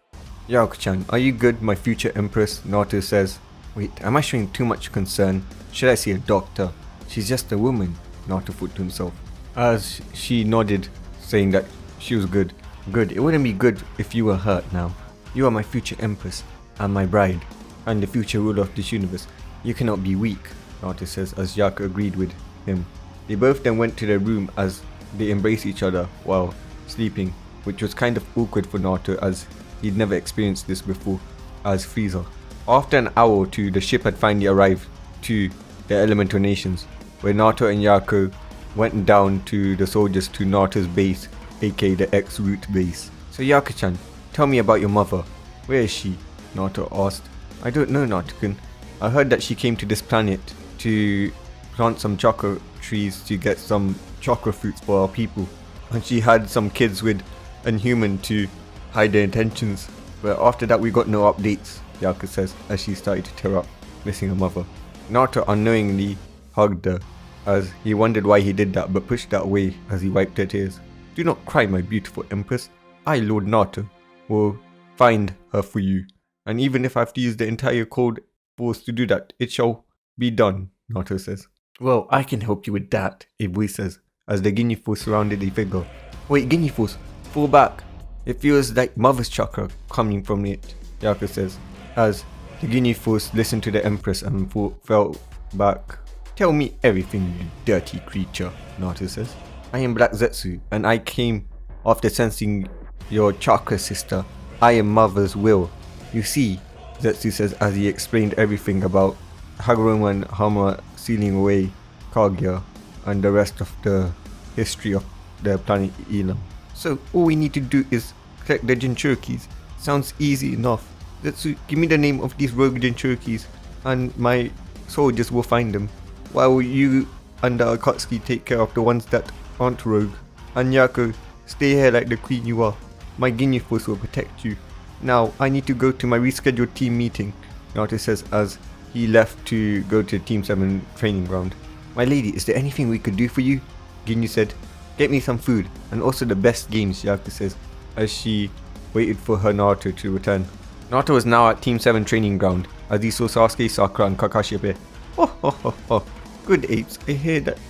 "Yaku-chan, are you good, my future empress?" Naruto says. "Wait, am I showing too much concern? Should I see a doctor? She's just a woman," Naruto thought to himself, as she nodded, saying that she was good. "Good, it wouldn't be good if you were hurt now. You are my future empress, and my bride, and the future ruler of this universe. You cannot be weak," Naruto says, as Yaku agreed with him. They both then went to their room as they embraced each other while sleeping, which was kind of awkward for Naruto as he'd never experienced this before as Frieza. After an hour or two, the ship had finally arrived to the Elemental Nations, where Naruto and Yaku went down to the soldiers to Naruto's base, aka the X-Root base. So Yaku-chan, tell me about your mother. Where is she? Naruto asked. I don't know, Naruto-kun. I heard that she came to this planet to plant some chakra trees to get some chakra fruits for our people. And she had some kids with an human to hide their intentions. But after that we got no updates, Yaku says as she started to tear up, missing her mother. Naruto unknowingly hugged her as he wondered why he did that, but pushed that away as he wiped her tears. Do not cry, my beautiful empress. I, Lord Naruto, will find her for you. And even if I have to use the entire cold force to do that, it shall be done, Naruto says. Well, I can help you with that, a voice says, as the Ginyu Force surrounded the figure. Wait, Ginyu Force, fall back. It feels like mother's chakra coming from it, Yaku says, as the Ginyu Force listened to the Empress and fell back. Tell me everything, you dirty creature, Naruto says. I am Black Zetsu, and I came after sensing your chakra, sister. I am mother's will. You see, Zetsu says as he explained everything about Hagoromo and Hamura sealing away Kaguya and the rest of the history of the planet Elam. So all we need to do is collect the Jinchurikis. Sounds easy enough. Zetsu, give me the name of these rogue Jinchurikis and my soldiers will find them, while you and the Akatsuki take care of the ones that aren't rogue. And Yaku, stay here like the queen you are. My Ginyu Force will protect you. Now, I need to go to my rescheduled team meeting, Naruto says as he left to go to Team 7 training ground. My lady, is there anything we could do for you? Ginyu said. Get me some food, and also the best games, Yaku says, as she waited for her Naruto to return. Naruto was now at Team 7 training ground, as he saw Sasuke, Sakura and Kakashi appear. Oh. Good apes,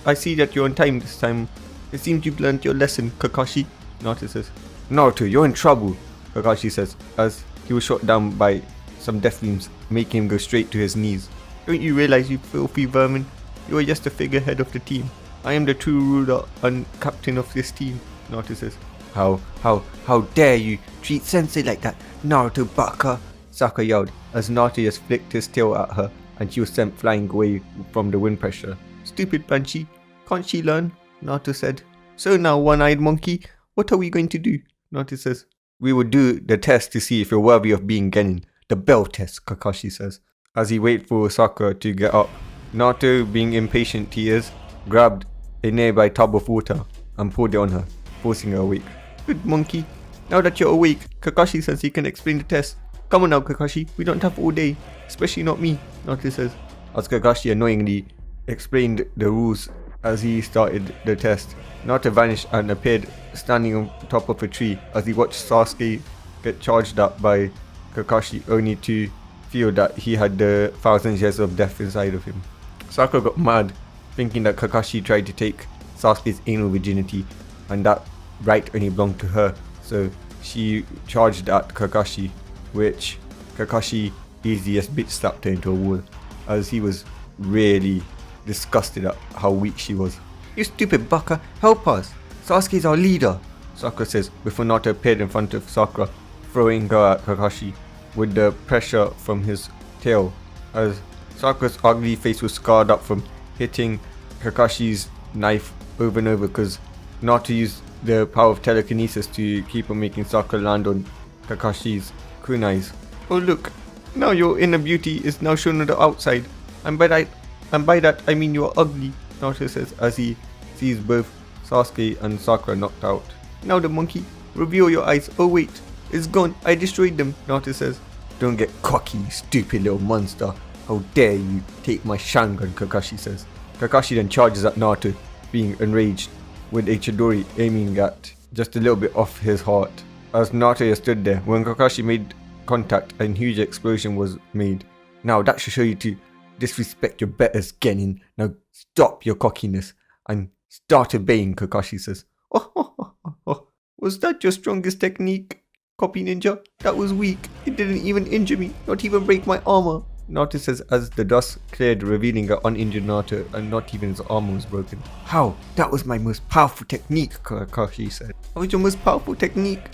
I see that you're on time this time. It seems you've learned your lesson, Kakashi, Naruto says. Naruto, you're in trouble, Kakashi says, as he was shot down by some death beams, making him go straight to his knees. Don't you realize, you filthy vermin? You are just a figurehead of the team. I am the true ruler and captain of this team, Naruto says. How dare you treat Sensei like that, Naruto baka, Sakura yelled, as Naruto just flicked his tail at her and she was sent flying away from the wind pressure. Stupid Banshee, can't she learn? Naruto said. So now, one-eyed monkey, what are we going to do? Naruto says. We will do the test to see if you're worthy of being Genin. The bell test, Kakashi says, as he waited for Sakura to get up. Naruto, being impatient he is, grabbed a nearby tub of water and poured it on her, forcing her awake. Good monkey. Now that you're awake, Kakashi says he can explain the test. Come on now, Kakashi, we don't have all day, especially not me, Naruto says, as Kakashi annoyingly explained the rules as he started the test. Naruto vanished and appeared standing on top of a tree as he watched Sasuke get charged up by Kakashi, only to feel that he had the 1,000 years of death inside of him. Sakura got mad, thinking that Kakashi tried to take Sasuke's anal virginity and that right only belonged to her, so she charged at Kakashi, which Kakashi easily just bitch slapped her into a wall, as he was really disgusted at how weak she was. You stupid baka, help us! Sasuke's our leader, Sakura says before Naruto appeared in front of Sakura, throwing her at Kakashi with the pressure from his tail, as Sakura's ugly face was scarred up from hitting Kakashi's knife over and over because Naruto used the power of telekinesis to keep on making Sakura land on Kakashi's kunais. Oh look, now your inner beauty is now shown on the outside, and by that I mean you are ugly, Naruto says as he sees both Sasuke and Sakura knocked out. Now the monkey, reveal your eyes. Oh wait, it's gone, I destroyed them, Naruto says. Don't get cocky, you stupid little monster. How dare you take my Sharingan, Kakashi says. Kakashi then charges at Naruto, being enraged, with a Chidori aiming at just a little bit off his heart. As Naruto stood there, when Kakashi made contact, a huge explosion was made. Now that should show you to disrespect your betters, Genin. Now stop your cockiness and start obeying, Kakashi says. Was that your strongest technique, Copy Ninja? That was weak. It didn't even injure me, not even break my armor, Naruto says as the dust cleared, revealing an uninjured Naruto and not even his armor was broken. How? That was my most powerful technique, Kakashi said. That was your most powerful technique?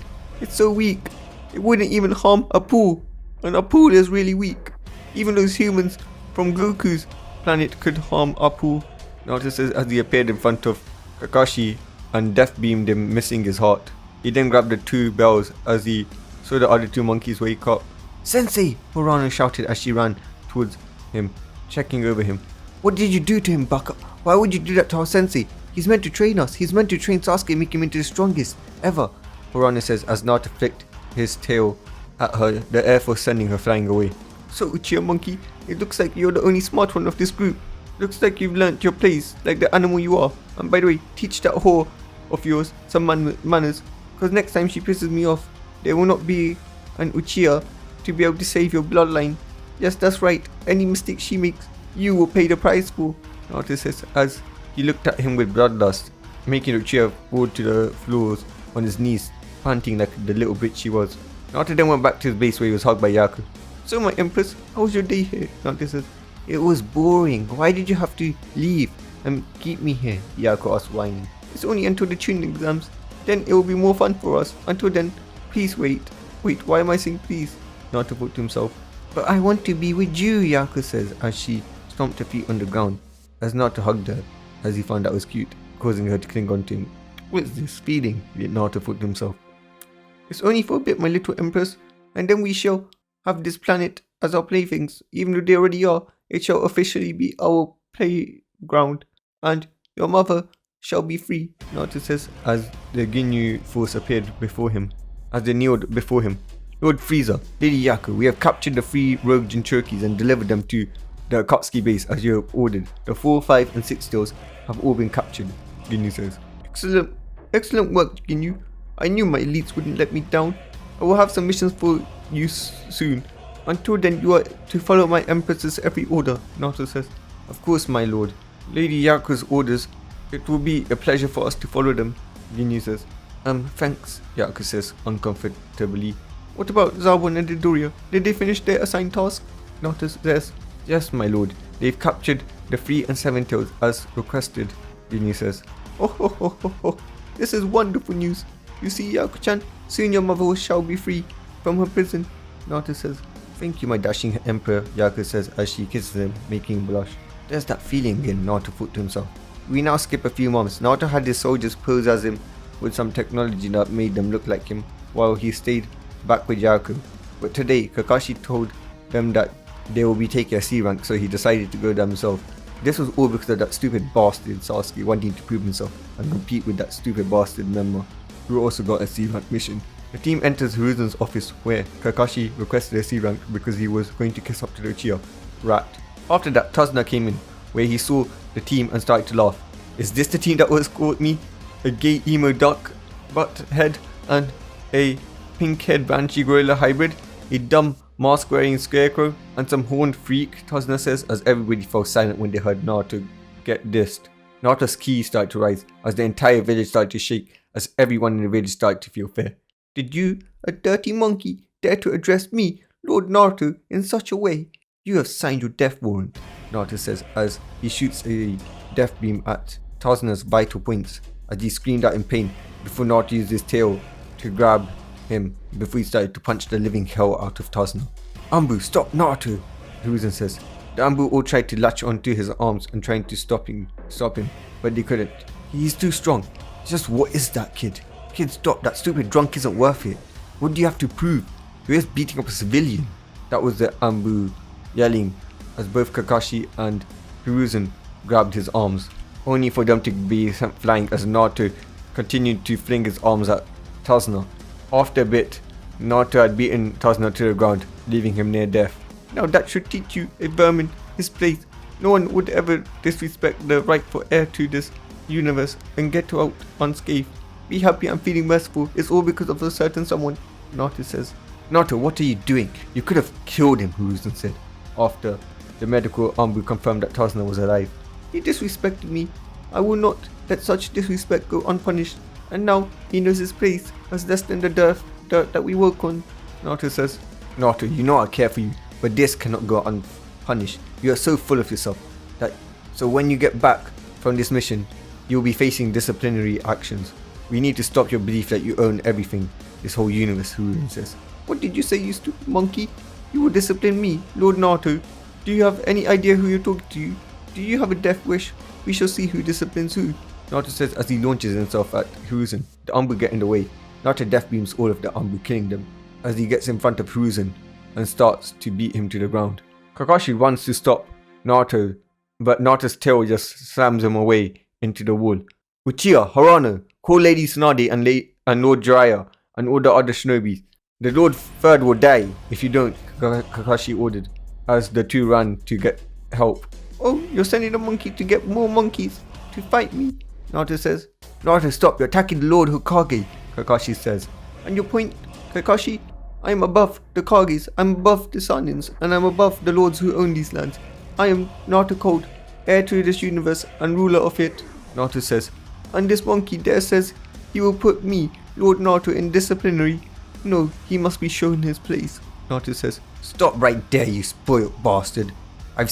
It's so weak. It wouldn't even harm a pool, and a pool is really weak. Even those humans from Goku's planet could harm Apu. Naruto says as he appeared in front of Kakashi and death beamed him, missing his heart. He then grabbed the two bells as he saw the other two monkeys wake up. Sensei! Urano shouted as she ran towards him, checking over him. What did you do to him, Baka? Why would you do that to our sensei? He's meant to train us. He's meant to train Sasuke and make him into the strongest ever. Urano says as Naruto flicked his tail at her, the Air Force sending her flying away. So Uchiha monkey, it looks like you're the only smart one of this group. Looks like you've learnt your place, like the animal you are. And by the way, teach that whore of yours some manners, because next time she pisses me off, there will not be an Uchiha to be able to save your bloodline. Yes, that's right. Any mistake she makes, you will pay the price for. Naruto says as he looked at him with bloodlust, making Uchiha fall to the floors on his knees, panting like the little bitch she was. Naruto then went back to his base where he was hugged by Yaku. So my empress, how was your day here? Naruto says. It was boring. Why did you have to leave and keep me here? Yaku asked, whining. It's only until the tuning exams. Then it will be more fun for us. Until then, please wait. Wait, why am I saying please? Naruto thought to himself. But I want to be with you, Yaku says as she stomped her feet on the ground. As Naruto hugged her, as he found that was cute, causing her to cling on to him. What's this feeling? Naruto thought to himself. It's only for a bit, my little empress, and then we shall have this planet as our playthings. Even though they already are, it shall officially be our playground, and your mother shall be free, Naruto says as the Ginyu force appeared before him. As they kneeled before him. Lord Frieza, Lady Yaku, we have captured the 3 rogue Jinchurikis and delivered them to the Akatsuki base as you have ordered. The 4, 5 and 6 tails have all been captured, Ginyu says. Excellent work, Ginyu. I knew my elites wouldn't let me down. I will have some missions for you soon. Until then, you are to follow my empress's every order, Naruto says. Of course, my lord. Lady Yaku's orders. It will be a pleasure for us to follow them, Ginyu says. Thanks, Yaku says uncomfortably. What about Zabun and Midoriya? Did they finish their assigned task? Naruto says. Yes, my lord. They've captured the 3 and 7 tails as requested, Ginyu says. Oh. This is wonderful news. You see, Yaku-chan, soon your mother shall be free from her prison, Naruto says. Thank you, my dashing emperor, Yaku says as she kisses him, making him blush. There's that feeling again, Naruto thought to himself. We now skip a few months. Naruto had his soldiers pose as him with some technology that made them look like him, while he stayed back with Yaku. But today, Kakashi told them that they will be taking a C rank, so he decided to go there himself. This was all because of that stupid bastard Sasuke wanting to prove himself and compete with that stupid bastard member, who also got a C rank mission. The team enters Hiruzen's office where Kakashi requested a C rank because he was going to kiss up to the Uchiha rat. After that, Tazuna came in where he saw the team and started to laugh. Is this the team that was called me? A gay emo duck, butt head and a pink head banshee gorilla hybrid? A dumb mask wearing scarecrow and some horned freak, Tazuna says as everybody fell silent when they heard Naruto get dissed. Naruto's ki started to rise as the entire village started to shake as everyone in the village started to feel fear. Did you, a dirty monkey, dare to address me, Lord Naruto, in such a way? You have signed your death warrant, Naruto says as he shoots a death beam at Tazuna's vital points as he screamed out in pain before Naruto used his tail to grab him before he started to punch the living hell out of Tazuna. Anbu, stop Naruto, Hiruzen says. The Anbu all tried to latch onto his arms and trying to stop him, but they couldn't. He's too strong. Just what is that, kid? Kid, stop, that stupid drunk isn't worth it. What do you have to prove? You're just beating up a civilian. That was the Anbu yelling as both Kakashi and Hiruzen grabbed his arms, only for them to be sent flying as Naruto continued to fling his arms at Tazuna. After a bit, Naruto had beaten Tazuna to the ground, leaving him near death. Now that should teach you, a vermin, his place. No one would ever disrespect the rightful heir to this universe and get out unscathed. Be happy I'm feeling merciful. It's all because of a certain someone, Naruto says. Naruto, what are you doing? You could have killed him, Hiruzen said, after the medical Anbu confirmed that Tazuna was alive. He disrespected me. I will not let such disrespect go unpunished. And now he knows his place as less than the dirt that we work on, Naruto says. Naruto, you know I care for you, but this cannot go unpunished. You are so full of yourself so when you get back from this mission, you will be facing disciplinary actions. We need to stop your belief that you own everything, this whole universe, Hiruzen says. What did you say, you stupid monkey? You will discipline me, Lord Naruto. Do you have any idea who you're talking to? Do you have a death wish? We shall see who disciplines who. Naruto says as he launches himself at Hiruzen. The Anbu get in the way. Naruto death beams all of the Anbu, killing them. As he gets in front of Hiruzen and starts to beat him to the ground. Kakashi runs to stop Naruto, but Naruto's tail just slams him away into the wall. Uchiha, Harano, call Lady Tsunade and Lord Jiraiya and all the other shinobi. The Lord Third will die if you don't, Kakashi ordered, as the two ran to get help. Oh, you're sending a monkey to get more monkeys to fight me, Naruto says. Naruto, stop, you're attacking the Lord Hokage, Kakashi says. And your point, Kakashi? I am above the Kages, I'm above the Sanins, and I'm above the lords who own these lands. I am Naruto Cold, heir to this universe and ruler of it, Naruto says. And this monkey there says he will put me, Lord Naruto, in disciplinary. No, he must be shown his place, Naruto says. Stop right there, you spoiled bastard. I've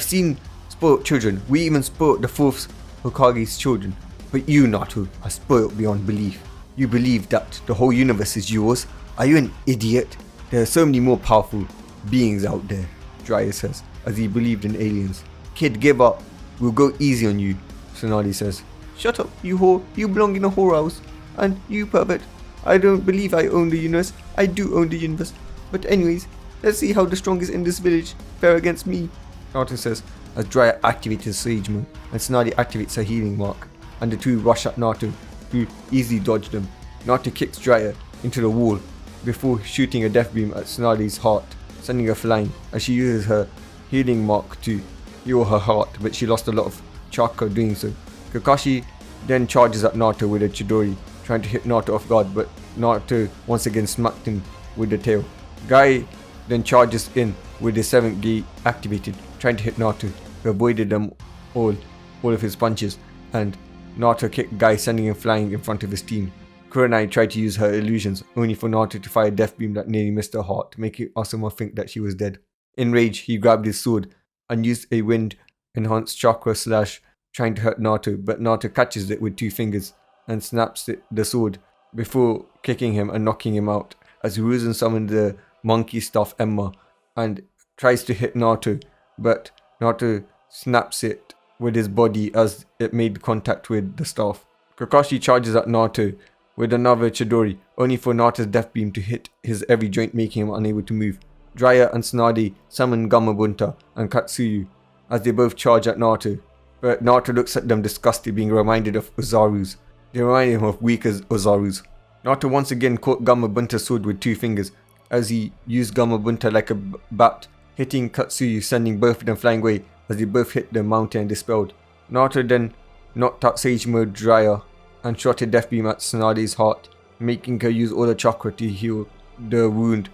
seen spoiled children. We even spoiled the fourth Hokage's children. But you, Naruto, are spoiled beyond belief. You believe that the whole universe is yours? Are you an idiot? There are so many more powerful beings out there, Jiraiya says, as he believed in aliens. Kid, give up. We'll go easy on you, Tsunade says. Shut up, you whore. You belong in a whorehouse. And you, pervert. I don't believe I own the universe. I do own the universe. But anyways, let's see how the strongest in this village fare against me, Naruto says, as Jiraiya activates his Sage Mode and Tsunade activates her healing mark. And the two rush at Naruto, who easily dodge them. Naruto kicks Jiraiya into the wall before shooting a death beam at Tsunade's heart, sending her flying as she uses her healing mark to heal her heart, but she lost a lot of chakra doing so. Kakashi then charges at Naruto with a Chidori, trying to hit Naruto off guard, but Naruto once again smacked him with the tail. Guy then charges in with his 7th gi activated, trying to hit Naruto, who avoided them all of his punches, and Naruto kicked Guy, sending him flying in front of his team. Kurenai tried to use her illusions, only for Naruto to fire a death beam that nearly missed her heart, making Asuma think that she was dead. Enraged, he grabbed his sword and used a wind-enhanced chakra slash, trying to hurt Naruto, but Naruto catches it with 2 fingers and snaps the sword before kicking him and knocking him out, as Hiruzen summoned the monkey staff Emma and tries to hit Naruto, but Naruto snaps it with his body as it made contact with the staff. Kakashi charges at Naruto with another Chidori, only for Naruto's death beam to hit his every joint, making him unable to move. Jiraiya and Tsunade summon Gamabunta and Katsuyu as they both charge at Naruto, but Naruto looks at them disgusted, being reminded of Ozaru's. They remind him of weaker Ozaru's. Naruto once again caught Gamabunta's sword with 2 fingers as he used Gamabunta like a bat, hitting Katsuyu, sending both of them flying away as they both hit the mountain and dispelled. Naruto then knocked out Sage Mode Jiraiya and shot a death beam at Tsunade's heart, making her use all the chakra to heal the wound,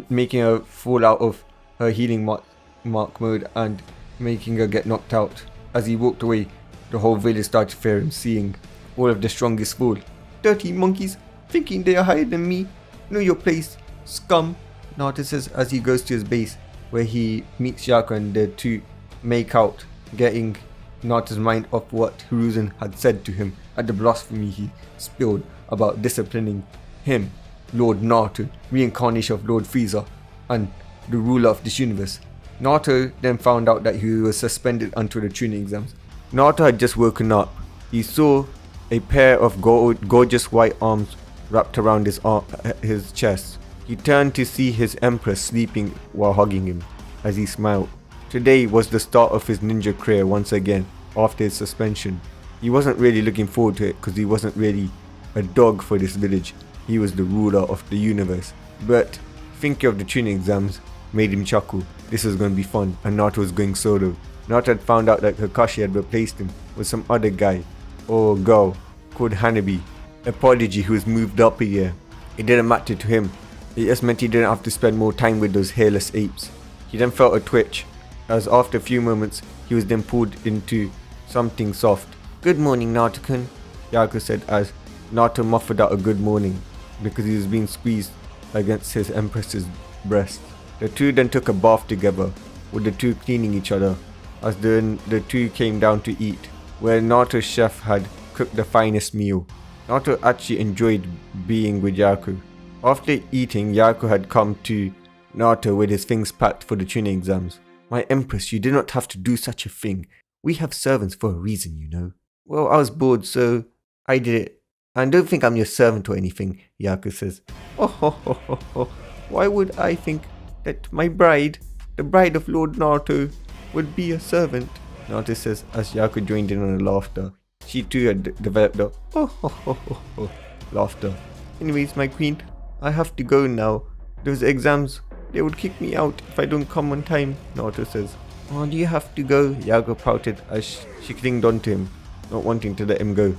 making her fall out of her healing mark mode and making her get knocked out. As he walked away, the whole village started to fear him, seeing all of the strongest fall. Dirty monkeys, thinking they are higher than me. Know your place, scum, Naruto says as he goes to his base, where he meets Yaku and the two make out, getting Naruto's mind off what Hiruzen had said to him at the blasphemy he spilled about disciplining him, Lord Naruto, reincarnation of Lord Frieza, and the ruler of this universe. Naruto then found out that he was suspended until the tuning exams. Naruto had just woken up. He saw a pair of gorgeous white arms wrapped around his chest. He turned to see his empress sleeping while hugging him, as he smiled. Today was the start of his ninja career once again, after his suspension. He wasn't really looking forward to it because he wasn't really a dog for this village. He was the ruler of the universe. But thinking of the tuning exams made him chuckle. This was going to be fun, and Naruto was going solo. Naruto had found out that Kakashi had replaced him with some other guy, or girl, called Hanabi, a prodigy who was moved up a year. It didn't matter to him. It just meant he didn't have to spend more time with those hairless apes. He then felt a twitch, as after a few moments, he was then pulled into something soft. Good morning, Naruto-kun, Yaku said as Naruto muffled out a good morning, because he was being squeezed against his empress's breast. The two then took a bath together, with the two cleaning each other, as then the two came down to eat, where Naruto's chef had cooked the finest meal. Naruto actually enjoyed being with Yaku. After eating, Yaku had come to Naruto with his things packed for the tuning exams. My empress, you did not have to do such a thing. We have servants for a reason, you know. Well, I was bored, so I did it. And don't think I'm your servant or anything, Yaku says. Oh, ho, ho, ho, ho. Why would I think that my bride, the bride of Lord Naruto, would be a servant? Naruto says as Yaku joined in on the laughter. She too had developed the oh, ho, ho, ho, ho, laughter. Anyways, my queen, I have to go now. Those exams, they would kick me out if I don't come on time, Naruto says. Oh, do you have to go? Yaku pouted as she clinged onto him, not wanting to let him go.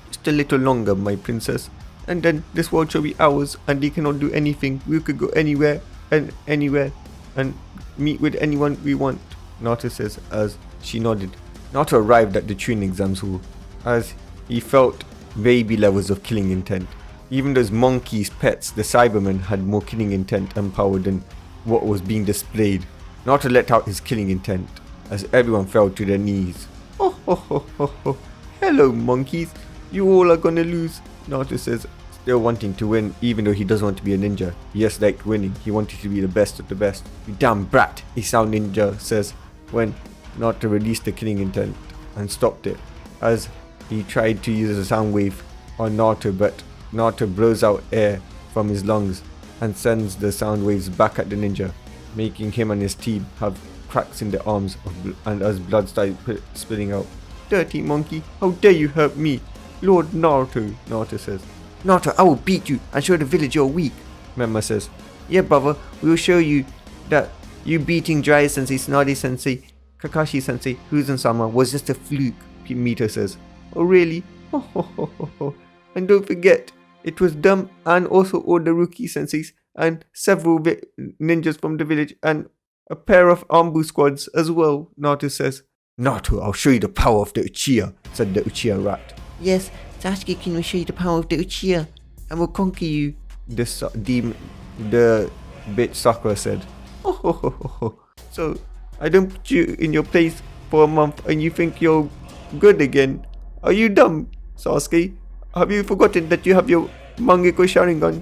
Just a little longer, my princess. And then this world shall be ours and they cannot do anything. We could go anywhere and meet with anyone we want, Naruto says as she nodded. Naruto arrived at the tuning exams hall as he felt baby levels of killing intent. Even those monkeys' pets, the Cybermen, had more killing intent and power than what was being displayed. Naruto let out his killing intent as everyone fell to their knees. Oh, ho, ho, ho, ho. Hello, monkeys. You all are gonna lose, Naruto says, still wanting to win even though he doesn't want to be a ninja. He just liked winning. He wanted to be the best of the best. You damn brat, a sound ninja says when Naruto released the killing intent and stopped it as he tried to use a sound wave on Naruto, but Naruto blows out air from his lungs and sends the sound waves back at the ninja, making him and his team have cracks in their arms and as blood started spilling out. Dirty monkey, how dare you hurt me, Lord Naruto, Naruto says. Naruto, I will beat you and show the village you're weak, Memma says. Yeah, brother, we will show you that you beating Jiraiya sensei, Tsunade sensei, Kakashi sensei, Huzan-sama was just a fluke, Mito says. Oh really? Ho ho ho ho ho. And don't forget, it was them and also all the rookie senseis and several ninjas from the village and a pair of Ambu squads as well, Naruto says. Naruto, I'll show you the power of the Uchiha, said the Uchiha rat. Yes, Sasuke-kin will show you the power of the Uchiha and will conquer you, the bitch Sakura said. Oh, ho, ho, ho, ho. So, I don't put you in your place for a month and you think you're good again? Are you dumb, Sasuke? Have you forgotten that you have your Mangekyo Sharingan?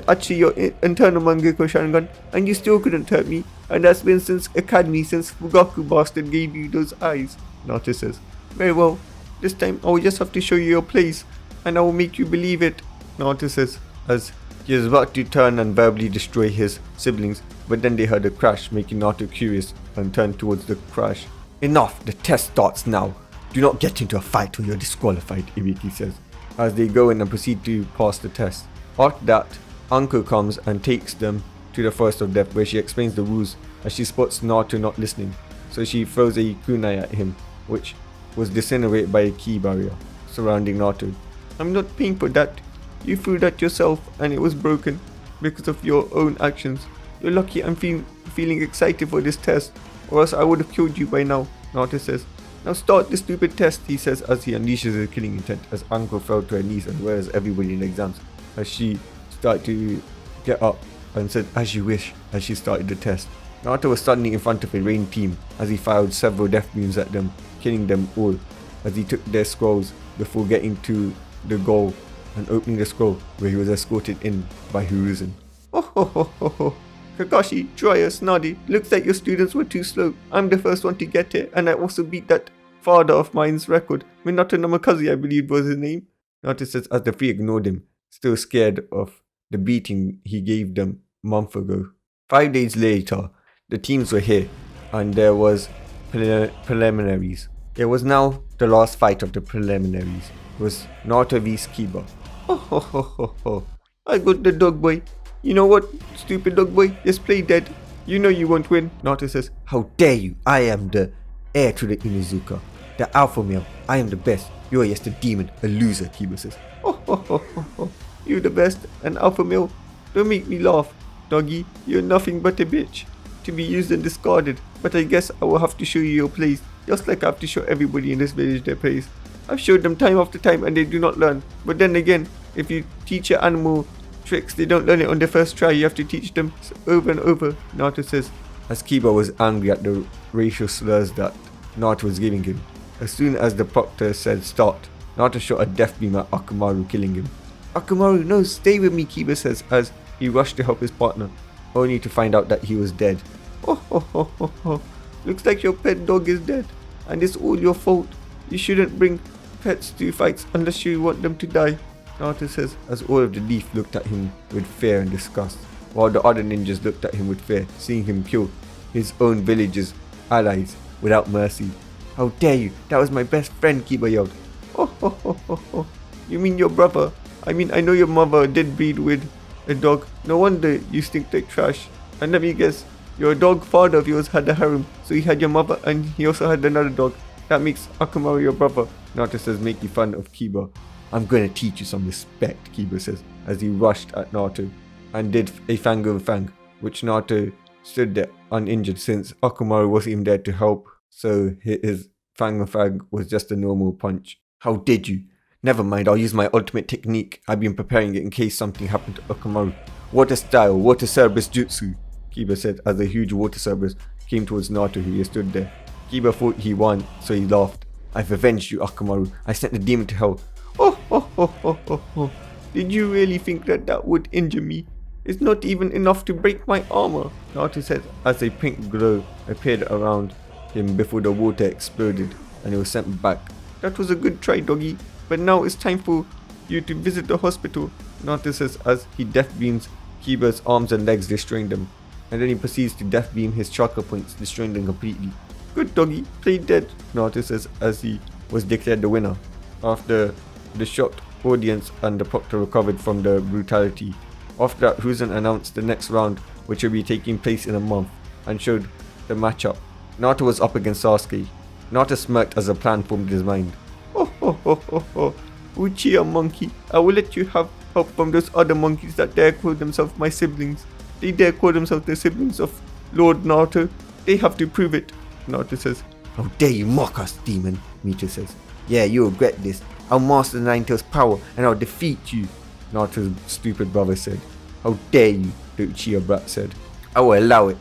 Actually, your internal Mangekyo Sharingan, and you still couldn't hurt me. And that's been since Academy, since Fugaku bastard gave you those eyes, Naruto says. Very well, this time I will just have to show you your place, and I will make you believe it, Naruto says, as he was about to turn and verbally destroy his siblings, but then they heard a crash, making Naruto curious and turned towards the crash. Enough, the test starts now. Do not get into a fight or you're disqualified, Ibiki says, as they go in and proceed to pass the test. After that, Anko comes and takes them to the Forest of Death, where she explains the rules as she spots Naruto not listening. So she throws a kunai at him, which was disintegrated by a ki barrier surrounding Naruto. I'm not paying for that. You threw that yourself and it was broken because of your own actions. You're lucky I'm feeling excited for this test, or else I would have killed you by now, Naruto says. Now start the stupid test, he says as he unleashes his killing intent as Anko fell to her knees and whereas everybody in the exams as she started to get up and said as you wish as she started the test. Naruto was standing in front of a rain team as he fired several death beams at them, killing them all as he took their scrolls before getting to the goal and opening the scroll where he was escorted in by Hiruzen. Oh ho ho ho ho. Kakashi, Jiraiya, Tsunade, looks like your students were too slow. I'm the first one to get it and I also beat that father of mine's record. Minato Namikaze, I believe was his name. Naruto says as the three ignored him, still scared of the beating he gave them a month ago. 5 days later, the teams were here and there was preliminaries. It was now the last fight of the preliminaries. It was Naruto vs Kiba. Ho ho ho ho ho. I got the dog boy. You know what, stupid dog boy? Just play dead. You know you won't win. Naruto says, how dare you? I am the heir to the Inuzuka. The alpha male. I am the best. You are just a demon, a loser, Kiba says. Oh ho ho ho ho. You the best, an alpha male. Don't make me laugh, doggy. You're nothing but a bitch. To be used and discarded. But I guess I will have to show you your place. Just like I have to show everybody in this village their place. I've showed them time after time and they do not learn. But then again, if you teach your animal tricks, they don't learn it on the first try. You have to teach them over and over, Naruto says, as Kiba was angry at the racial slurs that Naruto was giving him. As soon as the proctor said start, Naruto shot a death beam at Akamaru, killing him. Akamaru, no, stay with me, Kiba says as he rushed to help his partner. only to find out that he was dead. Oh. Looks like your pet dog is dead, and it's all your fault. You shouldn't bring pets to fights unless you want them to die, Naruto says, as all of the Leaf looked at him with fear and disgust, while the other ninjas looked at him with fear, seeing him kill his own village's allies without mercy. How dare you? That was my best friend, Kiba yelled. Oh. You mean your brother? I mean, I know your mother did breed with a dog. No wonder you stink like trash. And let me guess, your dog father of yours had a harem, so he had your mother and he also had another dog. That makes Akamaru your brother, Naruto says, making fun of Kiba. I'm gonna teach you some respect, Kiba says, as he rushed at Naruto and did a fang over fang, which Naruto stood there uninjured since Akamaru wasn't even there to help, so his fang over fang was just a normal punch. How did you? Never mind, I'll use my ultimate technique. I've been preparing it in case something happened to Akamaru. Water style, water Cerberus jutsu, Kiba said as a huge water Cerberus came towards Naruto, who stood there. Kiba thought he won, so he laughed. I've avenged you, Akamaru. I sent the demon to hell. Oh. Did you really think that would injure me? It's not even enough to break my armor, Naruto said as a pink glow appeared around him before the water exploded and he was sent back. That was a good try, doggy, but now it's time for you to visit the hospital, Naruto says as he death beams Kiba's arms and legs, destroying them. And then he proceeds to death beam his chakra points, destroying them completely. Good doggy, play dead, Naruto says as he was declared the winner. After the shocked audience and the proctor recovered from the brutality. After that, Hiruzen announced the next round, which will be taking place in a month, and showed the matchup. Naruto was up against Sasuke. Naruto smirked as a plan formed in his mind. Uchiha monkey, I will let you have help from those other monkeys that dare call themselves my siblings. They dare call themselves the siblings of Lord Naruto. They have to prove it, Naruto says. How dare you mock us, demon, Mito says. Yeah, you'll regret this. I'll master the Nine-Tails power and I'll defeat you, Naruto's stupid brother said. How dare you, the Uchiha brat said. I will allow it.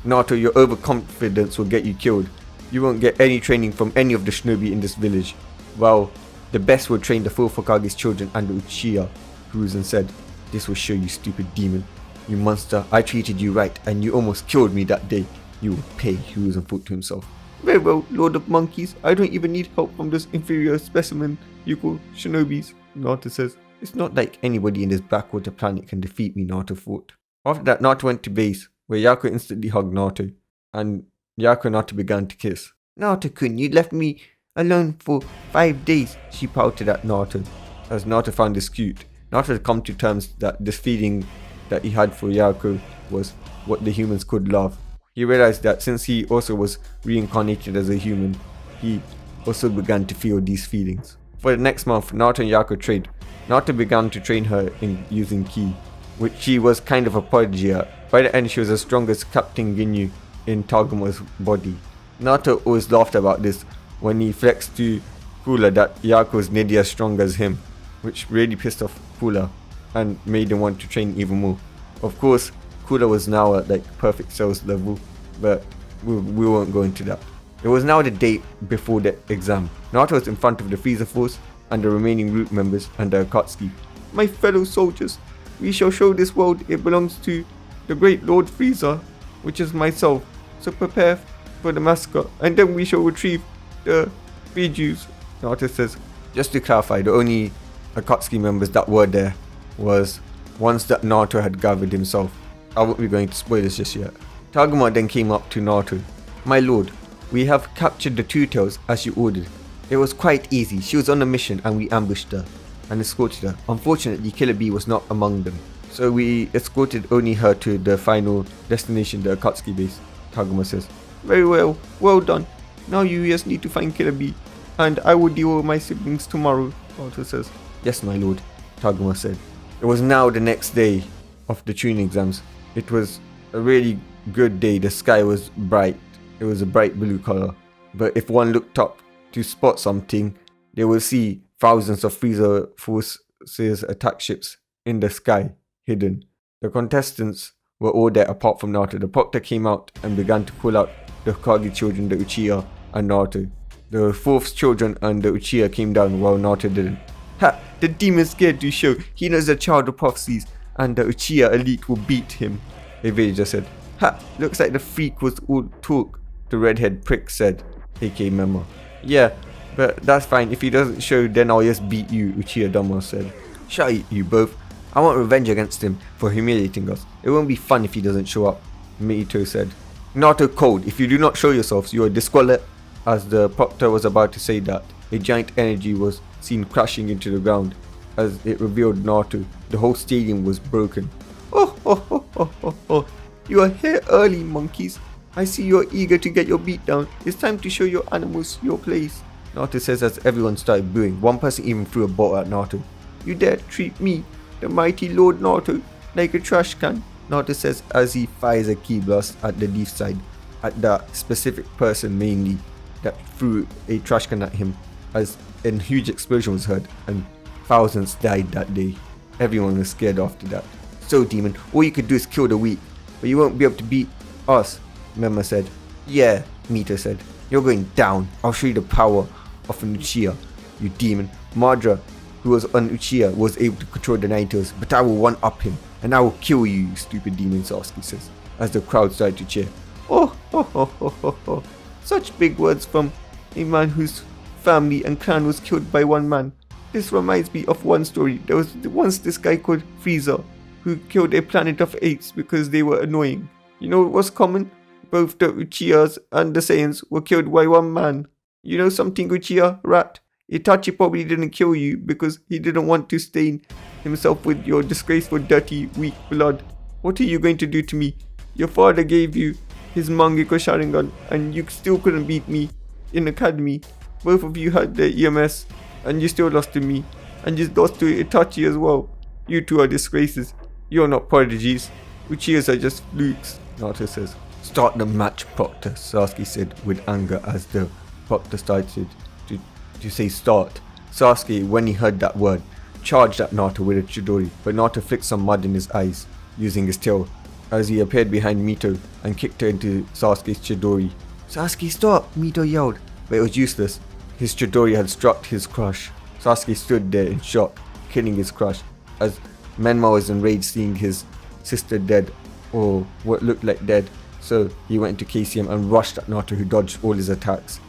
Naruto, your overconfidence will get you killed. You won't get any training from any of the shinobi in this village. Well, the best will train the full Hokage's children and the Uchiha, Hiruzen said. This will show you, stupid demon. You monster, I treated you right and you almost killed me that day. You will pay, Hiruzen thought to himself. Very well, Lord of Monkeys, I don't even need help from those inferior specimen you call shinobis, Naruto says. It's not like anybody in this backwater planet can defeat me, Naruto thought. After that, Naruto went to base, where Yaku instantly hugged Naruto, and Yaku and Naruto began to kiss. Naruto-kun, you left me alone for 5 days, she pouted at Naruto, as Naruto found this cute. Naruto had come to terms that this feeling that he had for Yaku was what the humans could love. He realized that since he also was reincarnated as a human, he also began to feel these feelings. For the next month, Naruto and Yaku trained. Naruto began to train her in using ki, which she was kind of a prodigy at. By the end, she was as strong as Captain Ginyu in Taguma's body. Naruto always laughed about this when he flexed to Kula that Yaku was nearly as strong as him, which really pissed off Kula and made him want to train even more. Of course, Kula was now at like perfect cells level, but we won't go into that. It was now the day before the exam. Naruto was in front of the Frieza force and the remaining root members and the Akatsuki. My fellow soldiers, we shall show this world it belongs to the great Lord Frieza, which is myself. So prepare for the massacre, and then we shall retrieve the Bijus, Naruto says. Just to clarify, the only Akatsuki members that were there was ones that Naruto had gathered himself. I won't be going to spoil this just yet. Taguma then came up to Naruto. My lord, we have captured the Two Tails as you ordered. It was quite easy. She was on a mission and we ambushed her and escorted her. Unfortunately, Killer Bee was not among them, so we escorted only her to the final destination, the Akatsuki base, Taguma says. Very well, well done. Now you just need to find Killer Bee, and I will deal with my siblings tomorrow, Naruto says. Yes, my lord, Taguma said. It was now the next day of the tuning exams. It was a really good day. The sky was bright. It was a bright blue color. But if one looked up to spot something, they will see thousands of Frieza forces attack ships in the sky, hidden. The contestants were all there apart from Naruto. The proctor came out and began to call out the Hokage children, the Uchiha and Naruto. The fourth children and the Uchiha came down while Naruto didn't. Ha! The demon scared to show. He knows the child of prophecies and the Uchiha elite will beat him. a villager said. Ha! Looks like the freak was all talk, the redhead prick said, aka Memo. Yeah, but that's fine. If he doesn't show, then I'll just beat you, Uchiha Dama said. Shut it, you both. I want revenge against him for humiliating us. It won't be fun if he doesn't show up, Mito said. Naruto code, if you do not show yourselves, you are disqualified. As the proctor was about to say that, a giant energy was seen crashing into the ground. As it revealed Naruto, the whole stadium was broken. Oh, you are here early, monkeys. I see you are eager to get your beat down. It's time to show your animals your place, Naruto says as everyone started booing. One person even threw a bottle at Naruto. You dare treat me, the mighty Lord Naruto, like a trash can, Naruto says as he fires a ki blast at the leaf side, at that specific person mainly that threw a trash can at him, as a huge explosion was heard and thousands died that day. Everyone was scared after that. So demon, all you could do is kill the weak, but you won't be able to beat us, Mema said. Yeah, Mito said. You're going down. I'll show you the power of an Uchiha, you demon. Madara, who was on Uchiha, was able to control the Naitos, but I will one-up him, and I will kill you, you stupid demon, Sasuke says, as the crowd started to cheer. Oh. Such big words from a man whose family and clan was killed by one man. This reminds me of one story. There was once this guy called Frieza, who killed a planet of apes because they were annoying. You know what was common? Both the Uchihas and the Saiyans were killed by one man. You know something, Uchiha, rat? Itachi probably didn't kill you because he didn't want to stain himself with your disgraceful, dirty, weak blood. What are you going to do to me? Your father gave you his Mangekyo Sharingan and you still couldn't beat me in academy. Both of you had the EMS and you still lost to me. And you lost to Itachi as well. You two are disgraces. You're not prodigies. Uchihas are just flukes, Naruto says. Start the match, Proctor, Sasuke said with anger as the Proctor started to say start. Sasuke, when he heard that word, charged at Naruto with a Chidori, but Naruto flicked some mud in his eyes, using his tail, as he appeared behind Mito and kicked her into Sasuke's Chidori. Sasuke, stop! Mito yelled, but it was useless. His Chidori had struck his crush. Sasuke stood there in shock, killing his crush, as Menma was enraged seeing his sister dead, or what looked like dead, so he went to KCM and rushed at Naruto, who dodged all his attacks.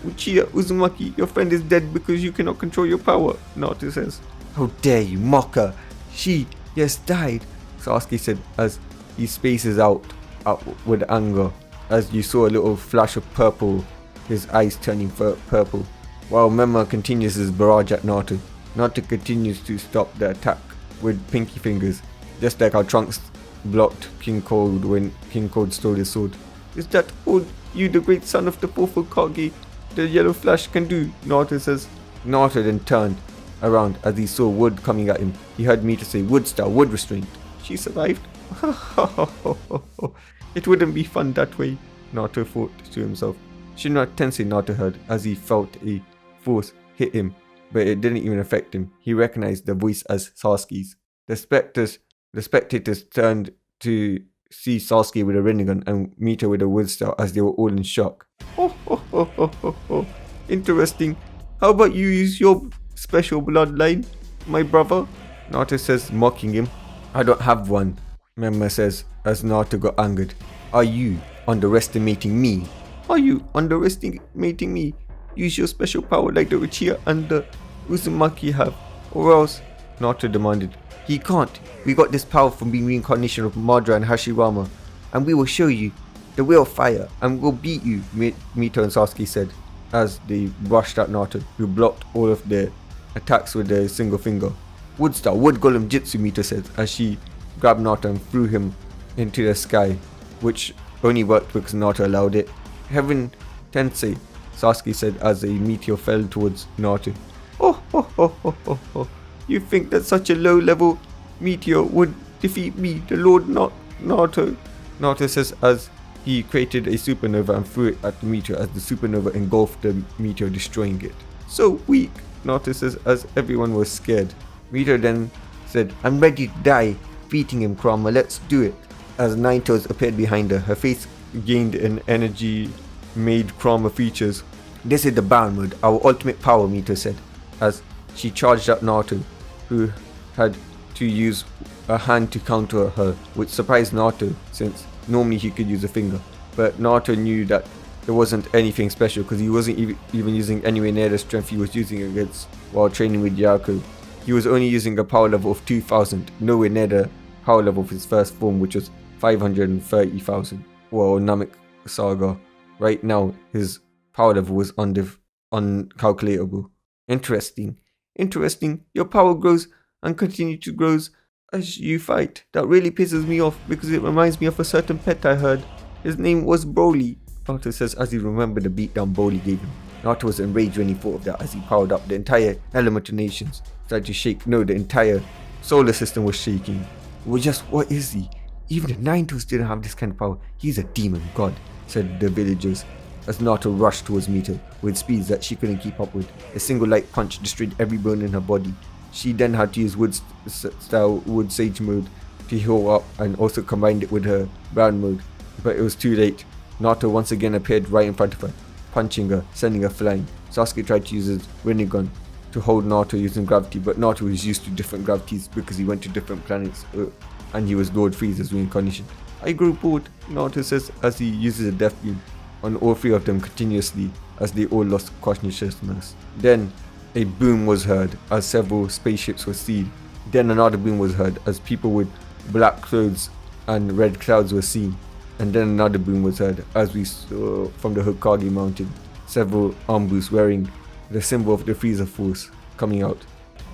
Uchiha Uzumaki, your friend is dead because you cannot control your power, Naruto says. How dare you, mocker! She, yes, died, Sasuke said as he spaces out with anger, as you saw a little flash of purple, his eyes turning purple, while Menma continues his barrage at Naruto. Naruto continues to stop the attack with pinky fingers, just like how Trunks blocked King Cold when King Cold stole his sword. Is that all you, the great son of the fourth Hokage, the yellow flash can do? Naruto says. Naruto then turned around as he saw Wood coming at him. He heard Mito say, Wood style, Wood restraint. She survived? It wouldn't be fun that way, Naruto thought to himself. Shinra Tensei, Naruto heard as he felt a force hit him, but it didn't even affect him. He recognized the voice as Sasuke's. The spectators turned to see Sasuke with a Rinnegan and Mito with a wood style as they were all in shock. Interesting. How about you use your special bloodline, my brother? Naruto says, mocking him. I don't have one, Menma says as Naruto got angered. Are you underestimating me? Are you underestimating me? Use your special power like the Uchiha and the Uzumaki have, or else, Naruto demanded. He can't. We got this power from being reincarnation of Madara and Hashirama, and we will show you the will of fire, and we'll beat you, Mito and Sasuke said, as they rushed at Naruto, who blocked all of their attacks with a single finger. Wood style, wood golem jutsu, Mito said, as she grabbed Naruto and threw him into the sky, which only worked because Naruto allowed it. Heaven Tensei, Sasuke said as a meteor fell towards Naruto. You think that such a low-level meteor would defeat me, the Lord Naruto? Naruto says as he created a supernova and threw it at the meteor as the supernova engulfed the meteor, destroying it. So weak, Naruto says as everyone was scared. Mito then said, I'm ready to die, beating him, Kurama, let's do it. As Nine Tails appeared behind her, her face gained an energy made Kurama features. This is the Baron mode, our ultimate power, Mito said, as she charged at Naruto, who had to use a hand to counter her, which surprised Naruto since normally he could use a finger. But Naruto knew that there wasn't anything special because he wasn't even using anywhere near the strength he was using against while training with Yaku. He was only using a power level of 2000, nowhere near the power level of his first form, which was 530,000. Well, Namek Saga. Right now, his power level was uncalculatable. Interesting. Your power grows and continues to grow as you fight. That really pisses me off because it reminds me of a certain pet I heard. His name was Broly. Naruto says as he remembered the beatdown Broly gave him. Naruto was enraged when he thought of that as he powered up. The entire element of nations started to shake. No, the entire solar system was shaking. Well, just what is he? Even the Ninetales didn't have this kind of power. He's a demon god, said the villagers as Naruto rushed towards Mito with speeds that she couldn't keep up with. A single light punch destroyed every bone in her body. She then had to use wood sage mode to heal up and also combined it with her brown mode. But it was too late. Naruto once again appeared right in front of her, punching her, sending her flying. Sasuke tried to use his Rinnegan to hold Naruto using gravity, but Naruto was used to different gravities because he went to different planets and he was Lord Frieza's reincarnation. I grew bored, Naruto says as he uses a death beam on all three of them continuously as they all lost consciousness. Then a boom was heard as several spaceships were seen. Then another boom was heard as people with black clothes and red clouds were seen. And then another boom was heard as we saw from the Hokage mountain several Ambus wearing the symbol of the Frieza force coming out.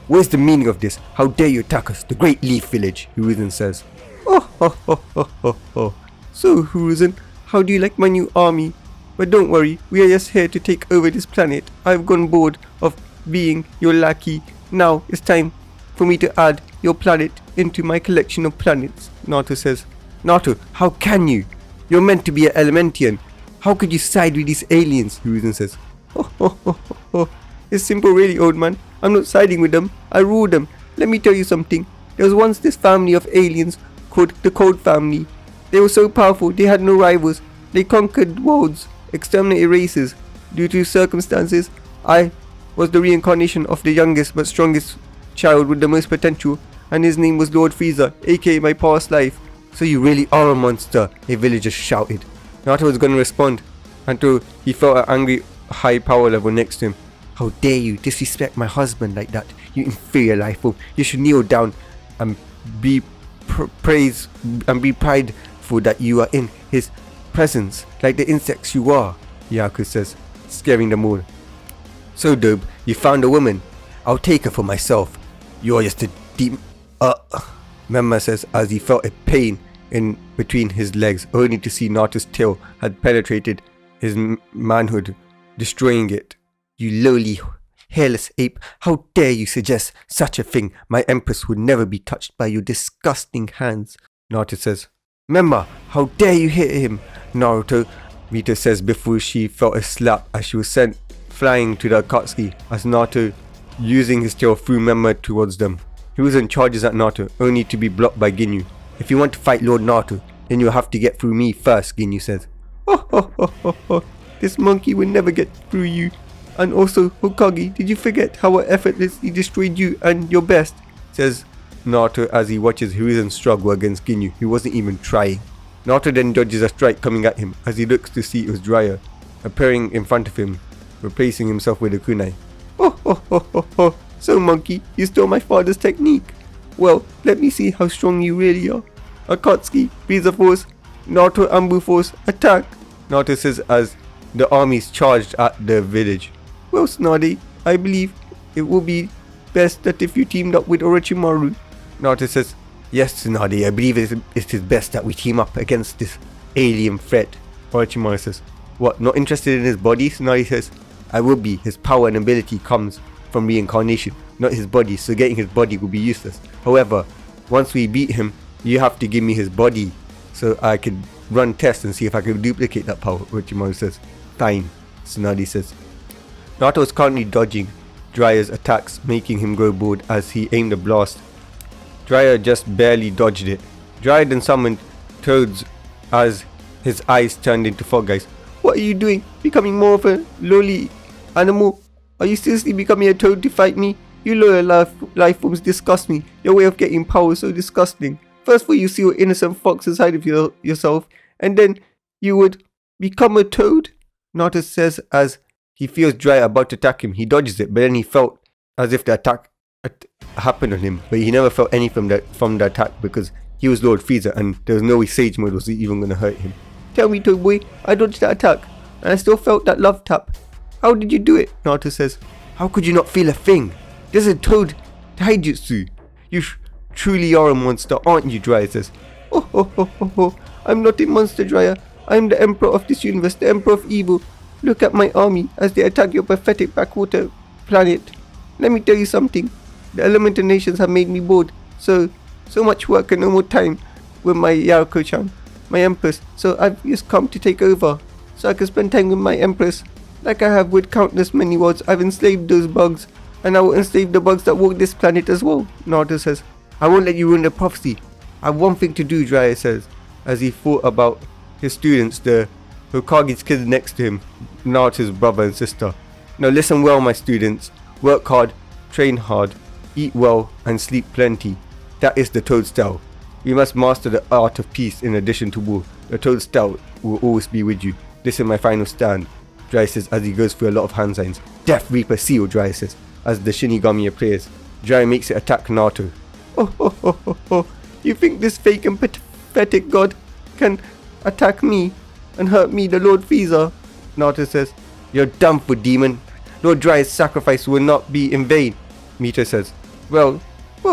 Where's the meaning of this? How dare you attack us, the Great Leaf Village? Hiruzen says. So Hiruzen, how do you like my new army? But don't worry, we are just here to take over this planet. I've gone bored of being your lackey. Now it's time for me to add your planet into my collection of planets, Naruto says. Naruto, how can you? You're meant to be an Elementian. How could you side with these aliens? Hiruzen says. It's simple really, old man. I'm not siding with them. I rule them. Let me tell you something. There was once this family of aliens called the Cold Family. They were so powerful they had no rivals. They conquered worlds, exterminated races. Due to circumstances, I was the reincarnation of the youngest but strongest child with the most potential, and his name was Lord Frieza, aka my past life. So you really are a monster, a villager shouted. Naruto was going to respond until he felt an angry high power level next to him. How dare you disrespect my husband like that, you inferior life form. You should kneel down and be prideful that you are in his presence like the insects you are, Yaku says, scaring them all. So Dobe, you found a woman. I'll take her for myself. You're just a deep Memma says as he felt a pain in between his legs, only to see Naruto's tail had penetrated his manhood, destroying it. You lowly, hairless ape, how dare you suggest such a thing? My empress would never be touched by your disgusting hands, Naruto says. Memma, how dare you hit him, Naruto, Mito says before she felt a slap as she was sent flying to the Akatsuki as Naruto using his tail threw Memma towards them. He was in charges at Naruto, only to be blocked by Ginyu. If you want to fight Lord Naruto, then you'll have to get through me first, Ginyu says. This monkey will never get through you. And also, Hokage, did you forget how I effortlessly destroyed you and your best? Says Naruto as he watches Hiruzen struggle against Ginyu, who wasn't even trying. Naruto then dodges a strike coming at him as he looks to see it was Jiraiya, appearing in front of him, replacing himself with a kunai. So monkey, you stole my father's technique. Well, let me see how strong you really are. Akatsuki, Frieza Force, Naruto Ambu Force, attack! Naruto says as the armies charged at the village. Well, Snardy, I believe it will be best that if you teamed up with Orochimaru. Naruto says, yes, Snardy, I believe it is best that we team up against this alien threat. Orochimaru says, what, not interested in his body? Snardy says, I will be. His power and ability comes from reincarnation, not his body, so getting his body will be useless. However, once we beat him, you have to give me his body so I can run tests and see if I can duplicate that power, Orochimaru says. Fine, Tsunade says. Naruto is currently dodging Jiraiya's attacks, making him grow bored as he aimed a blast. Jiraiya just barely dodged it. Jiraiya then summoned toads as his eyes turned into fog eyes. What are you doing? Becoming more of a lowly animal? Are you seriously becoming a toad to fight me? You lower life forms disgust me. Your way of getting power is so disgusting. First of all, you see your innocent fox inside of yourself, and then you would become a toad? Naruto says as he feels Jiraiya about to attack him. He dodges it, but then he felt as if the attack happened on him, but he never felt any from the attack because he was Lord Frieza and there was no way Sage Mode was even going to hurt him. Tell me, Toad Boy, I dodged that attack and I still felt that love tap. How did you do it? Naruto says. How could you not feel a thing? This is Toad Taijutsu. You truly are a monster, aren't you? Jiraiya says. Oh, I'm not a monster, Jiraiya. I'm the Emperor of this universe, the Emperor of Evil. Look at my army as they attack your pathetic backwater planet. Let me tell you something. The elemental nations have made me bored. So much work and no more time with my Yaruko-chan, my Empress. So I've just come to take over, so I can spend time with my Empress. Like I have with countless many worlds, I've enslaved those bugs, and I will enslave the bugs that walk this planet as well. Naruto says. I won't let you ruin the prophecy. I have one thing to do, Jiraiya says, as he thought about his students, the Hokage's kids next to him, Naruto's brother and sister. Now listen well, my students. Work hard, train hard, eat well, and sleep plenty. That is the Toad style. We must master the art of peace in addition to war. The Toad style will always be with you. This is my final stand, Jiraiya says as he goes through a lot of hand signs. Death Reaper Seal, Jiraiya says, as the Shinigami appears. Jiraiya makes it attack Naruto. Oh. You think this fake and pathetic god can attack me and hurt me, the Lord Frieza? Naruto says. You're done for, demon. Lord Jiraiya's sacrifice will not be in vain. Mito says. Well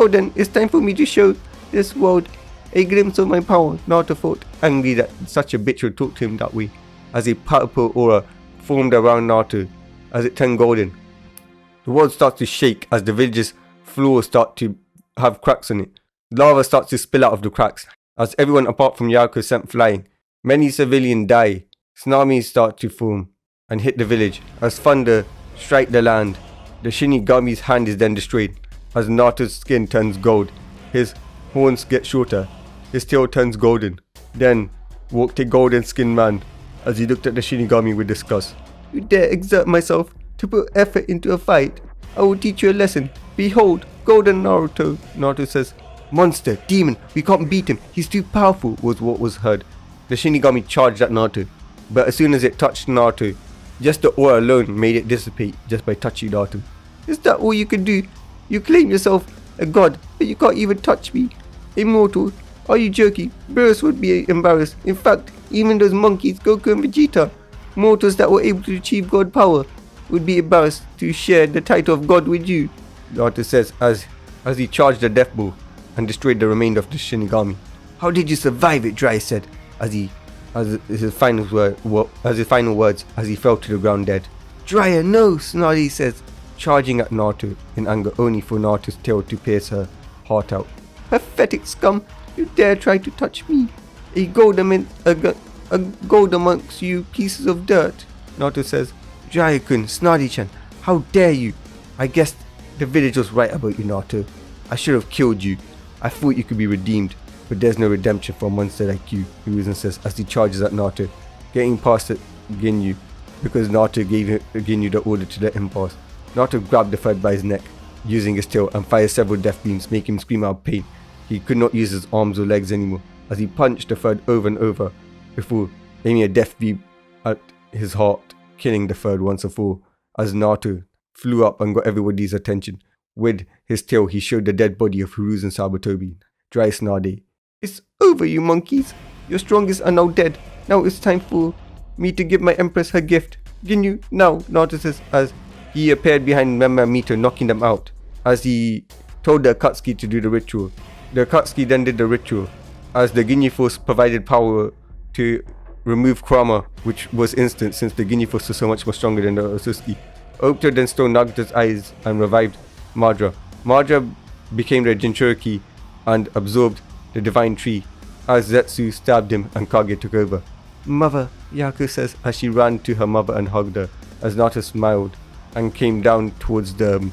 then, it's time for me to show this world a glimpse of my power. Naruto thought, angry that such a bitch would talk to him that way, as a purple aura formed around Naruto as it turned golden. The world starts to shake as the village's floors start to have cracks in it. Lava starts to spill out of the cracks as everyone apart from Yaruko is sent flying. Many civilians die. Tsunamis start to form and hit the village as thunder strike the land. The Shinigami's hand is then destroyed as Naruto's skin turns gold. His horns get shorter. His tail turns golden. Then walked a golden skinned man as he looked at the Shinigami with disgust. You dare exert myself to put effort into a fight? I will teach you a lesson. Behold, golden Naruto. Naruto says. Monster, demon, we can't beat him. He's too powerful, was what was heard. The Shinigami charged at Naruto, but as soon as it touched Naruto, just the aura alone made it dissipate just by touching Naruto. Is that all you can do? You claim yourself a god, but you can't even touch me. Immortal, are you joking? Beerus would be embarrassed. In fact, even those monkeys, Goku and Vegeta, mortals that were able to achieve god power, would be embarrassed to share the title of god with you, Naruto says as he charged the death ball and destroyed the remainder of the Shinigami. How did you survive it? Jiraiya said as his final words as he fell to the ground dead. Jiraiya, no, Tsunade says, charging at Naruto in anger only for Naruto's tail to pierce her heart out. Pathetic scum, you dare try to touch me? A gold amongst you pieces of dirt, Naruto says. Jiraiya-kun, Tsunade-chan, how dare you? I guess the village was right about you, Naruto. I should have killed you. I thought you could be redeemed, but there's no redemption for a monster like you, Hiruzen says as he charges at Naruto, getting past Ginyu, because Naruto gave Ginyu the order to let him pass. Naruto grabbed the third by his neck, using his tail, and fired several death beams, making him scream out of pain. He could not use his arms or legs anymore, as he punched the third over and over, before aiming a death beam at his heart, killing the third once and for all, as Naruto flew up and got everybody's attention. With his tail, he showed the dead body of Hiruzen Sabatobi. Dry Tsunade. It's over, you monkeys. Your strongest are now dead. Now it's time for me to give my Empress her gift. Ginyu, now, Naruto says as he appeared behind Memma and Mito, knocking them out, as he told the Akatsuki to do the ritual. The Akatsuki then did the ritual, as the Ginyu Force provided power to remove Kurama, which was instant since the Ginyu Force was so much more stronger than the Otsutsuki. Obito then stole Nagato's eyes and revived Madara. Madara became the Jinchuriki and absorbed the divine tree, as Zetsu stabbed him and Kage took over. Mother, Yaku says as she ran to her mother and hugged her, as Naruto smiled and came down towards the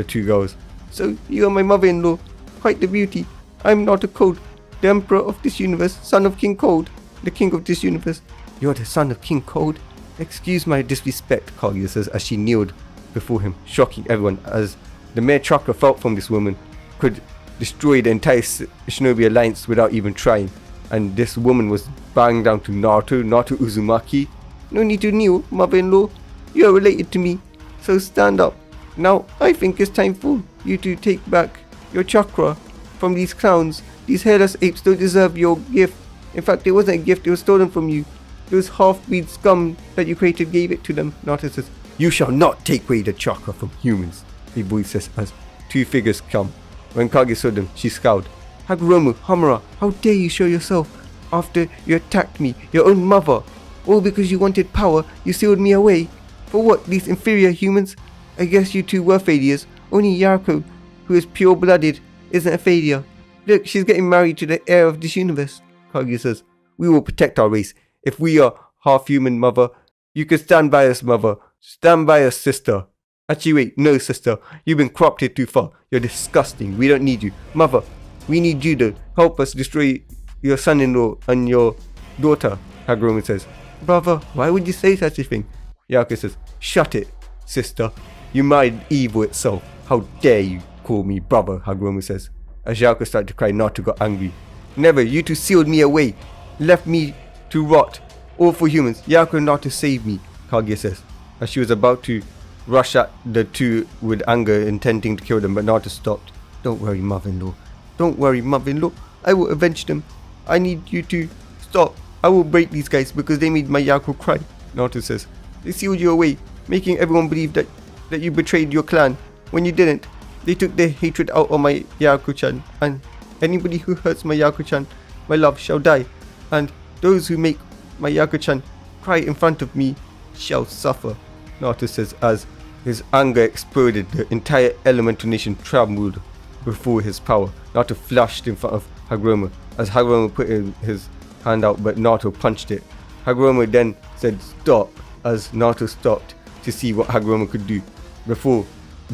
two girls. So you are my mother-in-law, quite the beauty. I'm not a Cold, the emperor of this universe, son of King Cold, the king of this universe. You're the son of King Cold? Excuse my disrespect, Kage says as she kneeled before him, shocking everyone as The mere chakra felt from this woman could destroy the entire Shinobi Alliance without even trying. And this woman was bowing down to Naruto Uzumaki. No need to kneel, mother-in-law. You are related to me, so stand up. Now I think it's time for you to take back your chakra from these clowns. These hairless apes don't deserve your gift. In fact, it wasn't a gift, it was stolen from you. Those half-breed scum that you created gave it to them. Naruto says, you shall not take away the chakra from humans, a voice says as two figures come. When Kage saw them, she scowled. Hagoromo, Hamura, how dare you show yourself after you attacked me, your own mother? All because you wanted power, you sealed me away. For what, these inferior humans? I guess you two were failures. Only Yaruko, who is pure-blooded, isn't a failure. Look, she's getting married to the heir of this universe. Kage says, we will protect our race. If we are half-human, mother, you can stand by us, mother. Stand by us, sister. Actually, wait, no, sister. You've been corrupted too far. You're disgusting. We don't need you. Mother, we need you to help us destroy your son-in-law and your daughter, Hagoromo says. Brother, why would you say such a thing? Yaruko says, shut it, sister. You married evil itself. How dare you call me brother, Hagoromo says. As Yaruko started to cry, Naruto got angry. Never, you two sealed me away. Left me to rot. All for humans. Yaruko and Naruto saved me, Kage says. As she was about to rush at the two with anger, intending to kill them, but Naruto stopped. Don't worry, mother-in-law. Don't worry, mother-in-law. I will avenge them. I need you to stop. I will break these guys because they made my Yaruko cry, Naruto says. They sealed you away, making everyone believe that you betrayed your clan when you didn't. They took their hatred out on my Yaruko-chan, and anybody who hurts my Yaruko-chan, my love, shall die. And those who make my Yaruko-chan cry in front of me shall suffer, Naruto says as his anger exploded. The entire elemental nation trembled before his power. Naruto flashed in front of Hagoromo as Hagoromo put his hand out, but Naruto punched it. Hagoromo then said stop as Naruto stopped to see what Hagoromo could do before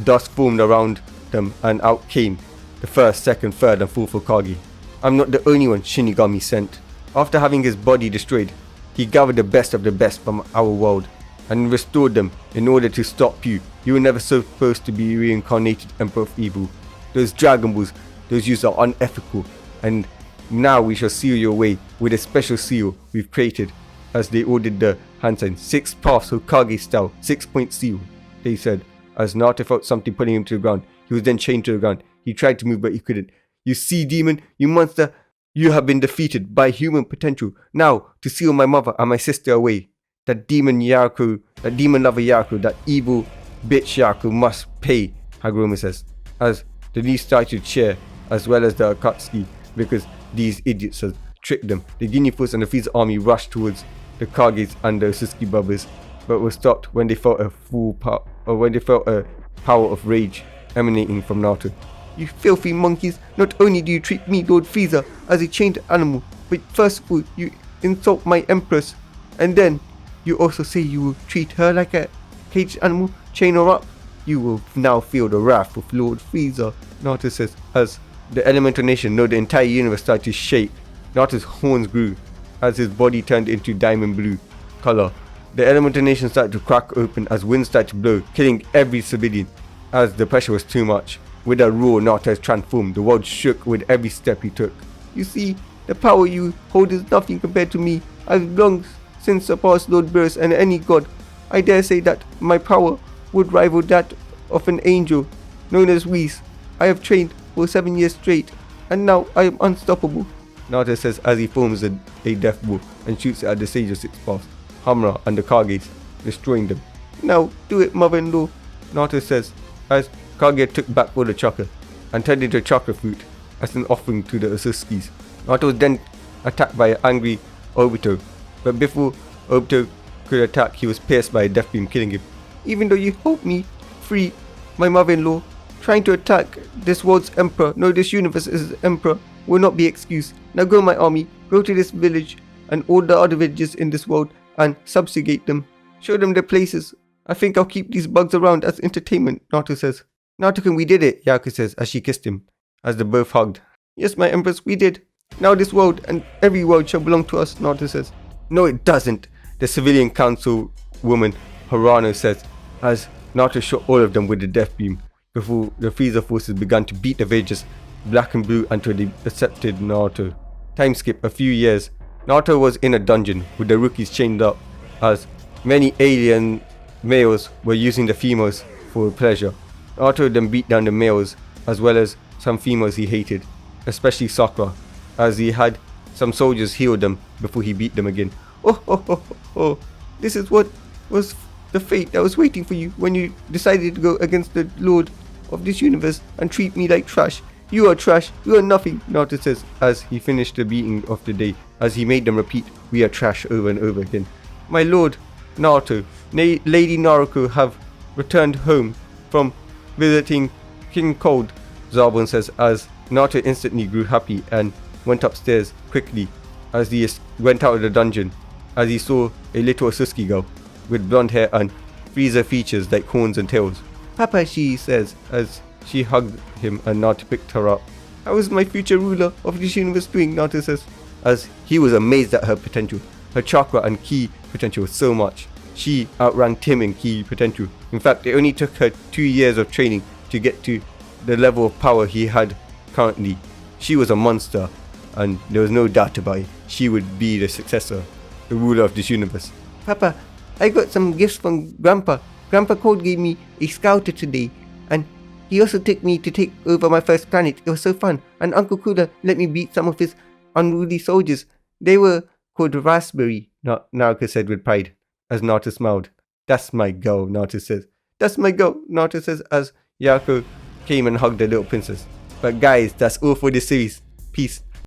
dust formed around them and out came the first, second, third and fourth Hokage. I'm not the only one Shinigami sent. After having his body destroyed, he gathered the best of the best from our world and restored them in order to stop you. You were never supposed to be reincarnated Emperor of Evil. Those Dragon Balls, those use are unethical, and now we shall seal you away with a special seal we've created. As they ordered the hand sign, 6 paths Hokage style, 6-point seal, they said. As Naruto felt something pulling him to the ground, he was then chained to the ground. He tried to move but he couldn't. You see, demon, you monster, you have been defeated by human potential. Now, to seal my mother and my sister away, that demon Yaruko, that demon lover Yaruko, that evil bitch Yaruko must pay, Hagoromo says, as the knees started to cheer, as well as the Akatsuki, because these idiots had tricked them. The Ginyu Force and the Frieza army rushed towards the Kages and the Osusuki brothers, but were stopped when they felt a power of rage emanating from Naruto. You filthy monkeys, not only do you treat me, Lord Frieza, as a chained animal, but first of all, you insult my empress, and then you also say you will treat her like a caged animal, chain her up. You will now feel the wrath of Lord Frieza, Naruto says, as the elemental nation, no, the entire universe started to shake. Naruto's horns grew as his body turned into diamond blue color. The elemental nation started to crack open as wind started to blow, killing every civilian as the pressure was too much. With a roar, Naruto has transformed. The world shook with every step he took. You see, the power you hold is nothing compared to me. I've long since surpassed Lord Beerus and any god. I dare say that my power would rival that of an angel known as Whis. I have trained for 7 years straight, and now I am unstoppable, Naruto says as he forms a death ball and shoots it at the Sage of 6 Paths, Hamura and the Kages, destroying them. Now do it, mother-in-law, Naruto says as Kage took back all the chakra and turned into a chakra fruit as an offering to the Osusukis. Naruto was then attacked by an angry Obito, but before Obito could attack, he was pierced by a death beam, killing him. Even though you helped me free my mother-in-law, trying to attack this world's emperor, no, this universe's emperor, will not be excused. Now go, my army, go to this village and all the other villages in this world and subjugate them. Show them their places. I think I'll keep these bugs around as entertainment, Naruto says. Naruto-kun, we did it, Yaruko says as she kissed him, as they both hugged. Yes, my empress, we did. Now this world and every world shall belong to us, Naruto says. No, it doesn't, the civilian council woman Harano says, as Naruto shot all of them with the death beam. before the Frieza forces began to beat the villagers black and blue until they accepted Naruto. Time skip a few years. Naruto was in a dungeon with the rookies chained up as many alien males were using the females for pleasure. Naruto then beat down the males as well as some females he hated, especially Sakura, as he had some soldiers heal them before he beat them again. Oh, this is what was the fate that was waiting for you when you decided to go against the Lord of this universe and treat me like trash. You are trash, you are nothing, Naruto says as he finished the beating of the day, as he made them repeat, we are trash over and over again. My lord, Naruto, Lady Naruto have returned home from visiting King Cold, Zarbon says as Naruto instantly grew happy and went upstairs quickly as he went out of the dungeon, as he saw a little Asuski girl with blonde hair and frieza features like horns and tails. Papa, she says as she hugged him and Naruto picked her up. How is my future ruler of this universe doing, Naruto says, as he was amazed at her potential. Her chakra and ki potential so much. She outranked him in ki potential. In fact, it only took her 2 years of training to get to the level of power he had currently. She was a monster, and there was no doubt about it. She would be the successor, the ruler of this universe. Papa, I got some gifts from Grandpa. Grandpa Cold gave me a scouter today, and he also took me to take over my first planet. It was so fun. And Uncle Cooler let me beat some of his unruly soldiers. They were called Raspberry, Naruto said with pride, as Naruto smiled. That's my girl, Naruto says. That's my girl, Naruto says as Yako came and hugged the little princess. But guys, that's all for this series. Peace.